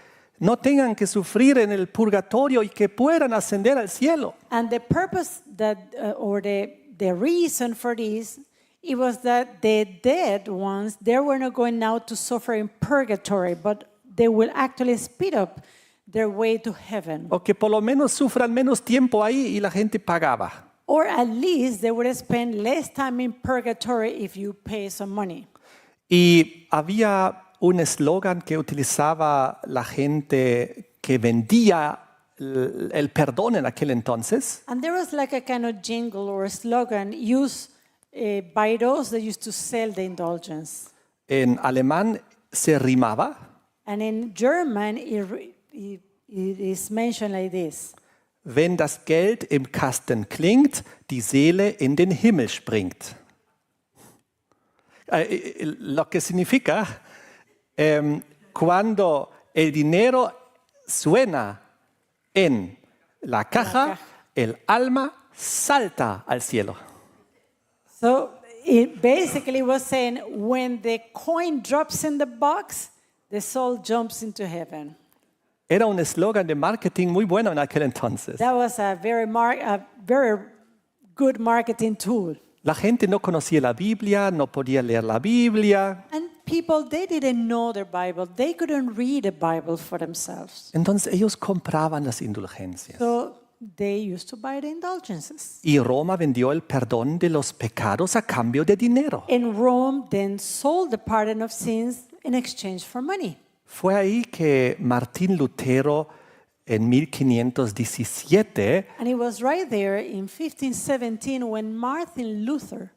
no tengan que sufrir en el purgatorio y que puedan ascender al cielo.
And the purpose that, or the reason for this, it was that the dead ones, they were not going now to suffer in purgatory, but they will actually speed up their way to heaven.
O que por lo menos sufran menos tiempo ahí y la gente pagaba.
Or at least they would spend less time in purgatory if you pay some money.
Y había un eslogan que utilizaba la gente que vendía el perdón en aquel entonces.
And there was like a kind of jingle or slogan used by those that used to sell the indulgence.
En alemán se rimaba.
And in German, it is mentioned like this.
Wenn das Geld im Kasten klingt, die Seele in den Himmel springt. Lo que significa, cuando el dinero suena en la caja, el alma salta al cielo.
So it basically was saying when the coin drops in the box, the soul jumps into heaven.
Era un eslogan de marketing muy bueno en aquel entonces.
That was a very good marketing tool.
La gente no conocía la Biblia, no podía leer la Biblia.
And people, they didn't know their Bible. They couldn't read the Bible for themselves.
Entonces ellos compraban las indulgencias.
So they used to buy the indulgences.
Y Roma vendió el perdón de los pecados a cambio de dinero.
And Rome then sold the pardon of sins in exchange for money.
Fue ahí que Martín Lutero en 1517
And it was right there in 1517 when Martin Luther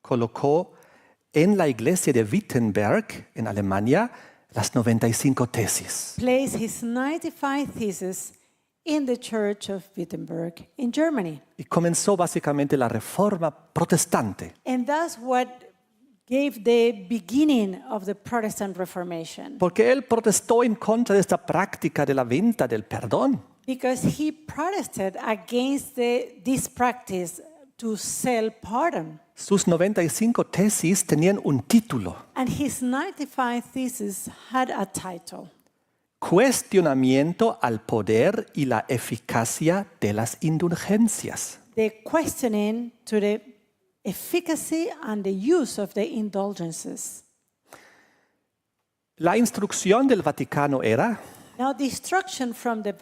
colocó en la iglesia de Wittenberg, en Alemania, las 95 tesis.
placed his 95 theses in the church of Wittenberg in Germany.
Y comenzó básicamente la reforma protestante.
And that's what gave the beginning of the Protestant Reformation.
Porque él protestó en contra de esta práctica de la venta del perdón.
Because he protested against this practice to sell pardon.
Sus 95 tesis tenían un título:
And his 95 theses had a title:
Cuestionamiento al poder y la eficacia de las indulgencias.
The questioning to the efficacy and the use of the indulgences.
La instrucción del Vaticano era
Now, the instruction from the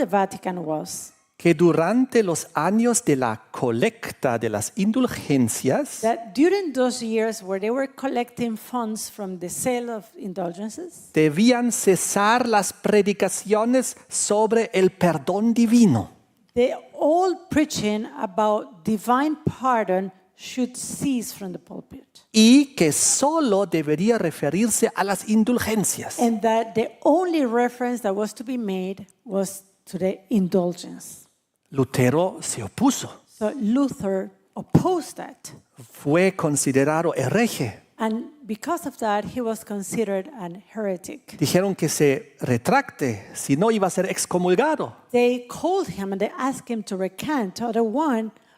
Vatican was
que durante los años de la colecta de las indulgencias
that during those years where they were collecting funds from the sale of indulgences,
debían cesar las predicaciones sobre el perdón divino.
all preaching about divine pardon should cease from the pulpit.
Y que solo debería referirse a las indulgencias.
And that the only reference that was to be made was to the indulgence.
Lutero se opuso.
So Luther opposed that.
Fue considerado hereje.
And because of that, he was considered an heretic.
Dijeron que se retracte, si no iba a ser excomulgado.
They called him and they asked him to recant,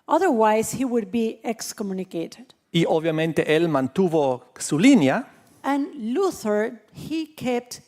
otherwise he would be excommunicated.
Y obviamente él mantuvo su línea.
And Luther, he kept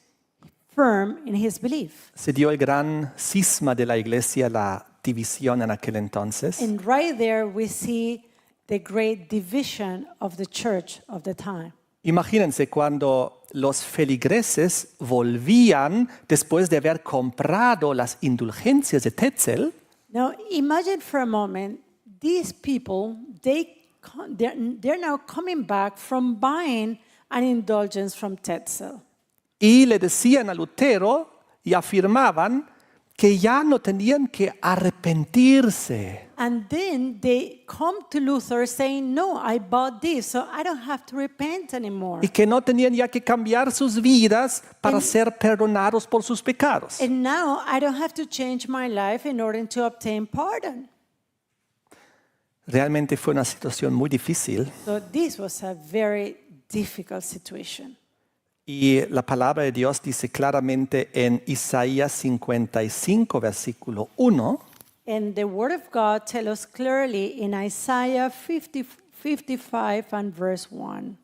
firm in his belief.
Se dio el gran cisma de la iglesia, la división en aquel entonces.
And right there we see the great division of the church of the time.
Imagínense cuando los feligreses volvían después de haber comprado las indulgencias de Tetzel.
Now imagine for a moment, these people, they're now coming back from buying an indulgence from Tetzel.
Y le decían a Lutero y afirmaban que ya no tenían que arrepentirse.
And then they come to Luther saying, no, I bought this, so I don't have to repent anymore.
Y que no tenían ya que cambiar sus vidas para ser perdonados por sus pecados.
And now I don't have to change my life in order to obtain pardon.
Realmente fue una situación muy difícil.
So this was a very difficult situation.
Y la palabra de Dios dice claramente en Isaías 55, versículo 1,
And the word of God tells us clearly in Isaiah 55 and verse 1.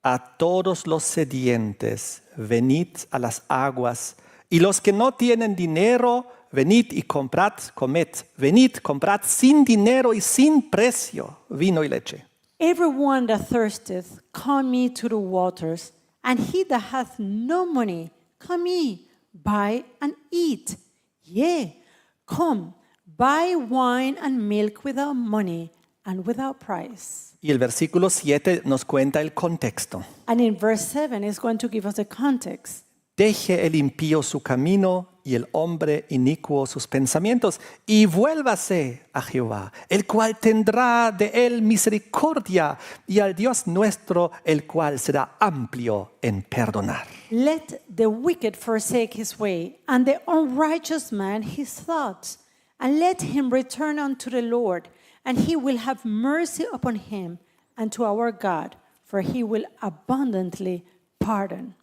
a todos los sedientes, venid a las aguas, y los que no tienen dinero, venid y comprad, comed, venid, comprad sin dinero y sin precio vino y leche.
Everyone that thirsteth, come ye to the waters, and he that hath no money, come ye, buy and eat. Yea, come, buy wine and milk without money and without price.
Y el versículo 7 nos cuenta el contexto.
And in verse 7 is going to give us the context.
Deje el impío su camino y el hombre inicuo sus pensamientos, y vuélvase a Jehová, el cual tendrá de él misericordia, y al Dios nuestro, el cual será amplio en perdonar.
Let the wicked forsake his way, and the unrighteous man his thoughts, and let him return unto the Lord, and he will have mercy upon him, and to our God, for he will abundantly pardon.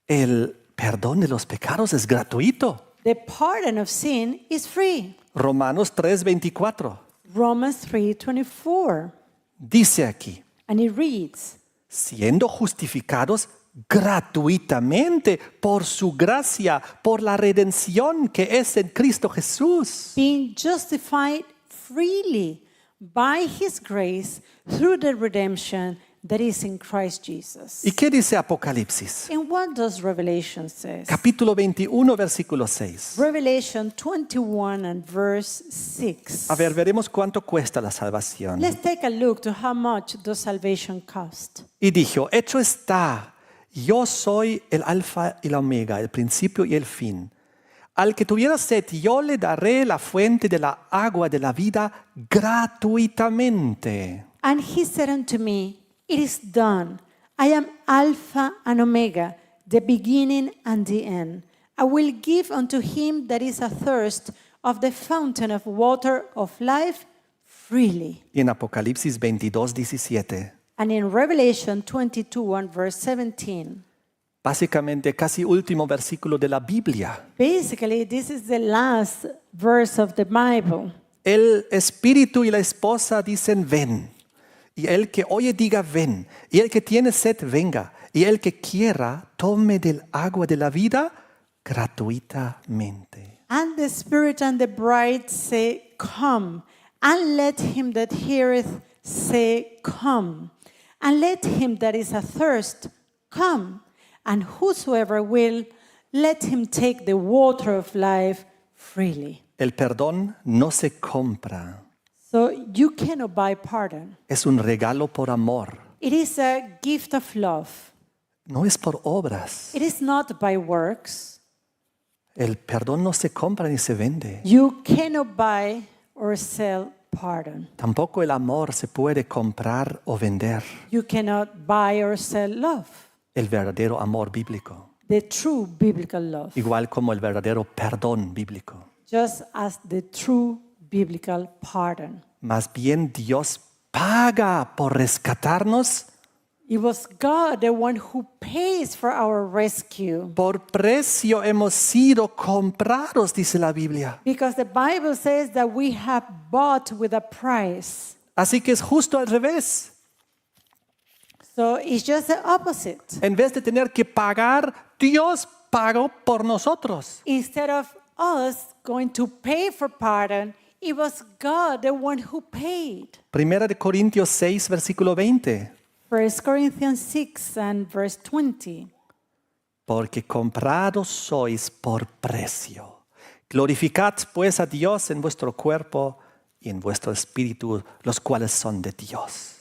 El perdón de los pecados es gratuito.
The pardon of sin is free.
Romanos 3:24
Romans 3:24.
dice aquí,
And it reads,
siendo justificados gratuitamente por su gracia, por la redención que es en Cristo Jesús.
being justified freely by his grace through the redemption that is in Christ Jesus.
¿Y qué dice Apocalipsis?
And what does Revelation say?
Capítulo 21, versículo 6.
Revelation 21 and verse 6.
A ver, veremos cuánto cuesta la salvación.
Let's take a look to how much does salvation cost.
Y dijo, hecho está, yo soy el alfa y la omega, el principio y el fin. Al que tuviera sed, yo le daré la fuente de la agua de la vida gratuitamente.
And he said unto me, it is done. I am Alpha and Omega, the beginning and the end. I will give unto him that is athirst of the fountain of water of life freely.
Y en Apocalipsis 22, 17.
And in Revelation 22 and verse 17,
Básicamente, casi último versículo de la Biblia.
basically this is the last verse of the Bible.
El espíritu y la esposa dicen ven. Y el que oye diga ven. Y el que tiene sed venga. Y el que quiera tome del agua de la vida gratuitamente.
And the Spirit and the bride say, come. And let him that heareth say, come. And let him that is athirst come. And whosoever will, let him take the water of life freely.
El perdón no se compra.
So you cannot buy pardon.
Es un regalo por amor.
It is a gift of love.
No es por obras.
It is not by works.
El perdón no se compra ni se vende.
You cannot buy or sell pardon.
Tampoco el amor se puede comprar o vender.
You cannot buy or sell love,
El verdadero amor bíblico.
the true biblical love,
Igual como el verdadero perdón bíblico.
just as the true biblical pardon.
Más bien Dios paga por rescatarnos
It was God, the one who pays for our rescue.
Por precio hemos sido comprados, dice la Biblia.
Because the Bible says that we have bought with a price.
Así que es justo al revés.
So it's just the opposite.
En vez de tener que pagar, Dios pagó por nosotros.
Instead of us going to pay for pardon, it was God, the one who paid.
Primera de Corintios 6, versículo 20.
1 Corinthians 6 and verse 20.
Porque comprados sois por precio. Glorificad pues a Dios en vuestro cuerpo y en vuestro espíritu, los cuales son de Dios.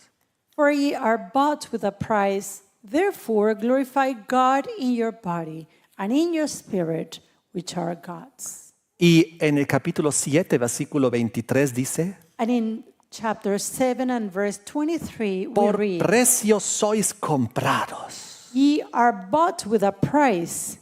For ye are bought with a price, therefore glorify God in your body and in your spirit, which are God's.
Y en el capítulo 7, versículo 23 dice,
And in chapter 7 and verse 23, we
por
read,
precio sois comprados.
Ye are bought with a price.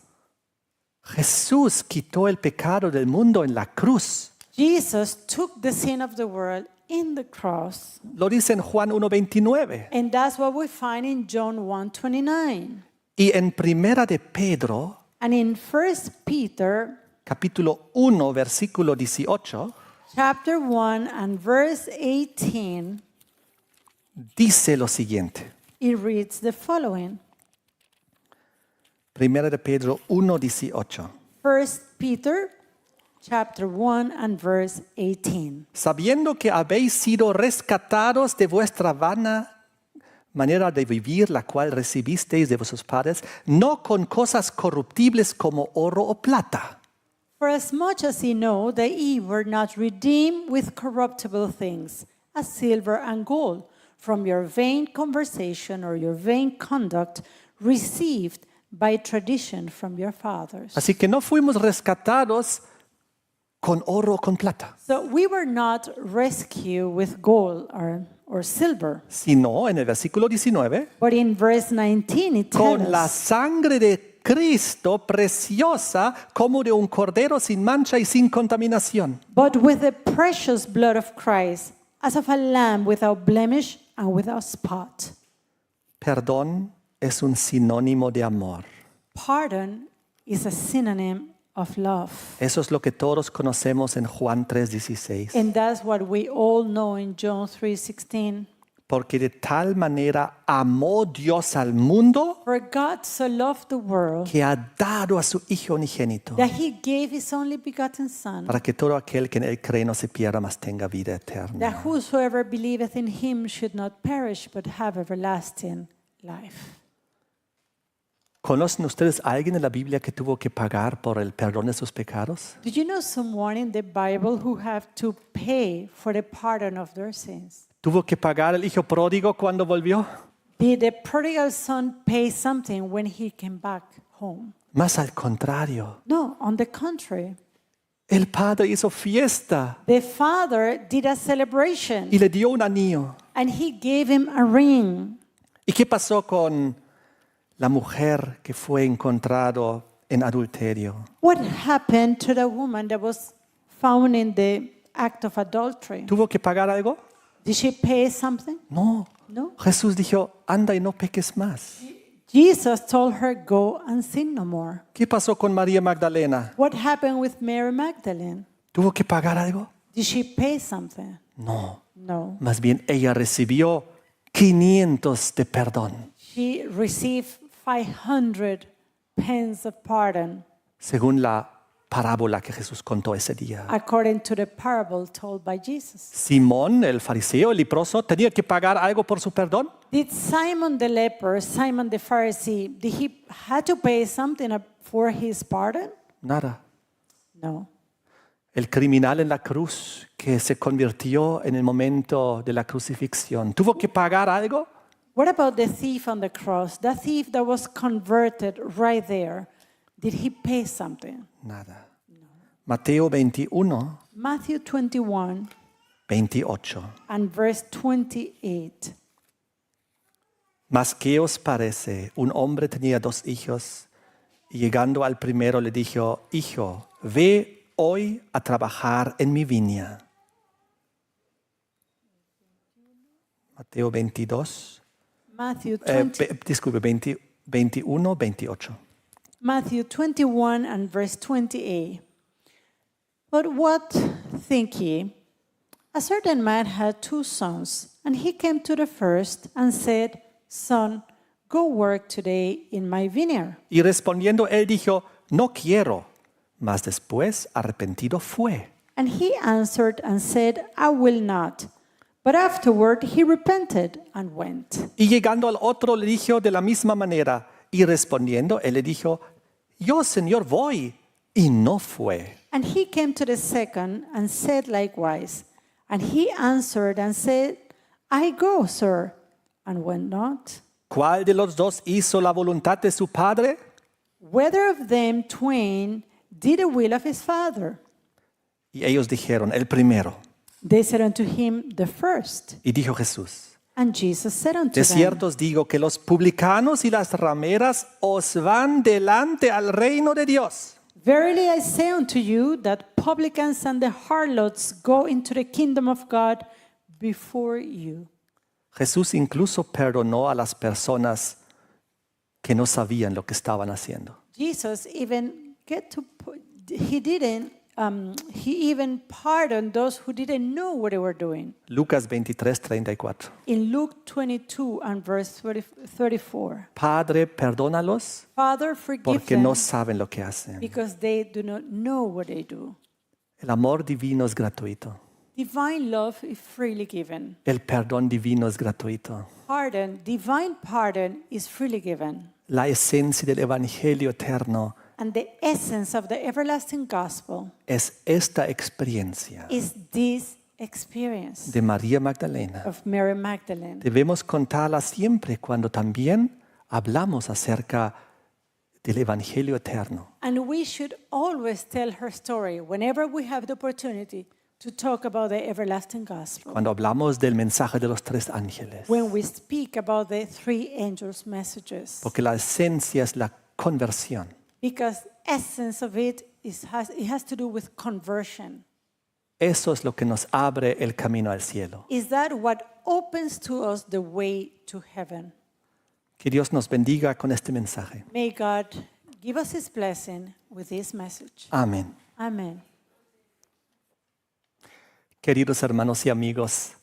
Jesús quitó el pecado del mundo en la cruz.
Jesus took the sin of the world in the cross.
Lo dice en Juan 1:29.
And that's what we find in John 1:29.
Y en Primera de Pedro,
And in 1 Peter
capítulo 1, versículo 18,
chapter 1 and verse 18,
dice lo siguiente.
it reads the following.
Primera de Pedro 1:18.
1 Peter chapter 1 and verse 18.
Sabiendo que habéis sido rescatados de vuestra vana manera de vivir, la cual recibisteis de vuestros padres, no con cosas corruptibles como oro o plata,
For as much as ye know that ye were not redeemed with corruptible things, as silver and gold, from your vain conversation or your vain conduct received by tradition from your fathers.
Así que no fuimos rescatados con oro o con plata,
So we were not rescued with gold or silver.
sino en el versículo 19,
But in verse 19 it tells
con la
us,
sangre de Cristo preciosa como de un cordero sin mancha y sin contaminación.
but with the precious blood of Christ, as of a lamb without blemish and without spot.
Perdón es un sinónimo de amor.
Pardon is a synonym of love.
Eso es lo que todos conocemos en Juan 3:16.
And that's what we all know in John 3:16.
Porque de tal manera amó Dios al mundo
For God so loved the world
que ha dado a su Hijo unigénito
that he gave his only begotten Son,
para que todo aquel que en él cree no se pierda, mas tenga vida eterna.
that whosoever believeth in him should not perish but have everlasting life.
¿Conocen ustedes a alguien en la Biblia que tuvo que pagar por el perdón de sus pecados?
Do you know someone in the Bible who have to pay for the pardon of their sins?
¿Tuvo que pagar el hijo pródigo cuando volvió?
Did the prodigal son pay something when he came back home?
Más al contrario,
No, on the contrary.
el padre hizo fiesta
The father did a celebration
y le dio un anillo.
and he gave him a ring.
¿Y qué pasó con la mujer que fue encontrado en adulterio?
What happened to the woman that was found in the act of adultery?
¿Tuvo que pagar algo?
Did she pay something?
No.
No.
Jesús dijo, anda y no peques más.
Jesus told her, go and sin no more.
¿Qué pasó con María Magdalena?
What happened with Mary Magdalene?
¿Tuvo que pagar algo?
Did she pay something?
No.
No.
Más bien ella recibió 500 de perdón,
She received 500 pence of pardon
según la parábola que Jesús contó ese día.
according to the parable told by Jesus.
Simón, el fariseo, el leproso, tenía que pagar algo por su perdón.
Did Simon the leper, Simon the Pharisee, did he had to pay something for his pardon?
Nada.
No.
El criminal en la cruz que se convirtió en el momento de la crucifixión, ¿tuvo que pagar algo?
What about the thief on the cross? The thief that was converted right there. Did he pay something?
Nada. Mateo 21,
Matthew 21
28.
and verse 28.
Mas ¿qué os parece? Un hombre tenía 2 hijos y llegando al primero le dijo, hijo, ve hoy a trabajar en mi viña. Mateo 22,
Matthew 20,
disculpe, 21, 28.
Matthew 21 and verse 28. But what think ye? A certain man had 2 sons, and he came to the first and said, Son, go work today in my vineyard.
Y respondiendo él dijo, no quiero. Mas después arrepentido fue.
And he answered and said, I will not. But afterward he repented and went.
Y llegando al otro le dijo de la misma manera. Y respondiendo él le dijo, yo, Señor, voy. Y no fue.
And he came to the second and said likewise. And he answered and said, I go, sir, and went not.
¿Cuál de los dos hizo la voluntad de su padre?
Whether of them twain did the will of his father?
Y ellos dijeron, el primero.
They said unto him, the first.
Y dijo Jesús,
And Jesus said unto
de
them,
cierto os digo que los publicanos y las rameras os van delante al reino de Dios.
Verily I say unto you that publicans and the harlots go into the kingdom of God before you.
Jesús incluso perdonó a las personas que no sabían lo que estaban haciendo.
Jesus even he even pardoned those who didn't know what they were doing.
Lucas 23:34.
In Luke 22 and verse 34.
Padre, perdónalos
Father, forgive
porque
them
no saben lo que hacen.
because they do not know what they do.
El amor divino es gratuito.
Divine love is freely given.
El perdón divino es gratuito.
Divine pardon is freely given.
La esencia del evangelio eterno
And the essence of the everlasting gospel
es esta experiencia
is this experience
de María Magdalena.
of Mary Magdalene.
Debemos contarla siempre cuando también hablamos acerca del evangelio eterno.
And we should always tell her story whenever we have the opportunity to talk about the everlasting gospel.
Cuando hablamos del mensaje de los 3 ángeles.
When we speak about the 3 angels' messages.
Porque la esencia es la conversión.
Because essence of it has to do with conversion.
Eso es lo que nos abre el camino al cielo.
Is that what opens to us the way to heaven?
Que Dios nos bendiga con este mensaje.
May God give us His blessing with this message.
Amén.
Amen.
Queridos hermanos y amigos,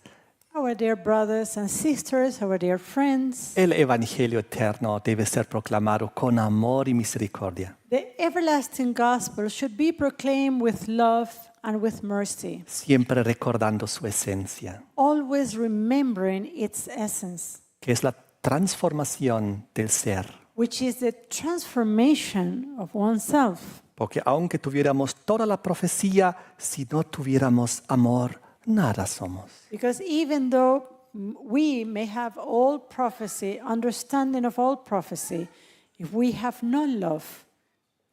Our dear brothers and sisters, our dear friends,
el evangelio eterno debe ser proclamado con amor y misericordia,
the everlasting gospel should be proclaimed with love and with mercy,
siempre recordando su esencia,
always remembering its essence,
que es la transformación del ser.
which is the transformation of oneself.
Porque aunque tuviéramos toda la profecía, si no tuviéramos amor, nada somos.
Because even though we may have all prophecy, understanding of all prophecy, if we have no love,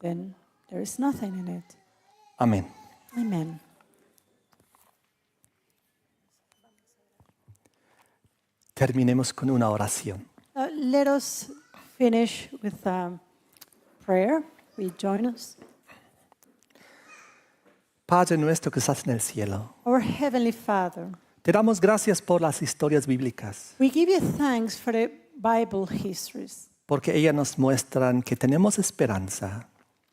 then there is nothing in it.
Amén.
Amen.
Terminemos con una oración.
Let us finish with prayer. Will you join us?
Padre nuestro que estás en el cielo,
Our Heavenly Father,
te damos gracias por las historias bíblicas,
we give you thanks for the Bible histories.
porque ellas nos muestran que tenemos esperanza.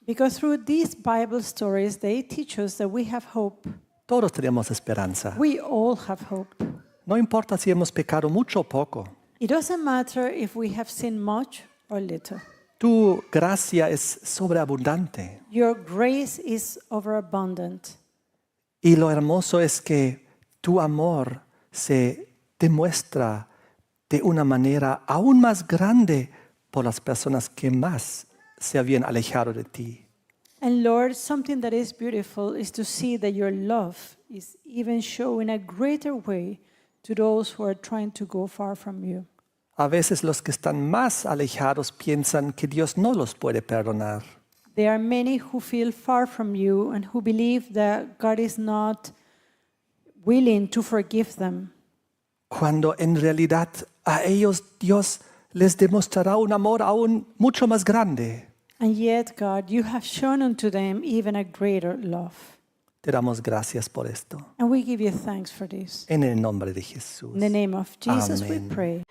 Because through these Bible stories, they teach us that we have hope.
Todos tenemos esperanza.
We all have hope.
No importa si hemos pecado mucho o poco.
It doesn't matter if we have sinned much or little.
Tu gracia es sobreabundante.
Your grace is overabundant.
Y lo hermoso es que tu amor se demuestra de una manera aún más grande por las personas que más se habían alejado de ti.
And Lord, something that is beautiful is to see that your love is even showing a greater way to those who are trying to go far from you.
A veces los que están más alejados piensan que Dios no los puede perdonar.
There are many who feel far from you and who believe that God is not willing to forgive them.
Cuando en realidad a ellos Dios les demostrará un amor aún mucho más grande.
And yet, God, you have shown unto them even a greater love.
Te damos gracias por esto.
And we give you thanks for this.
En el nombre de Jesús.
In the name of Jesus,
Amen.
we pray.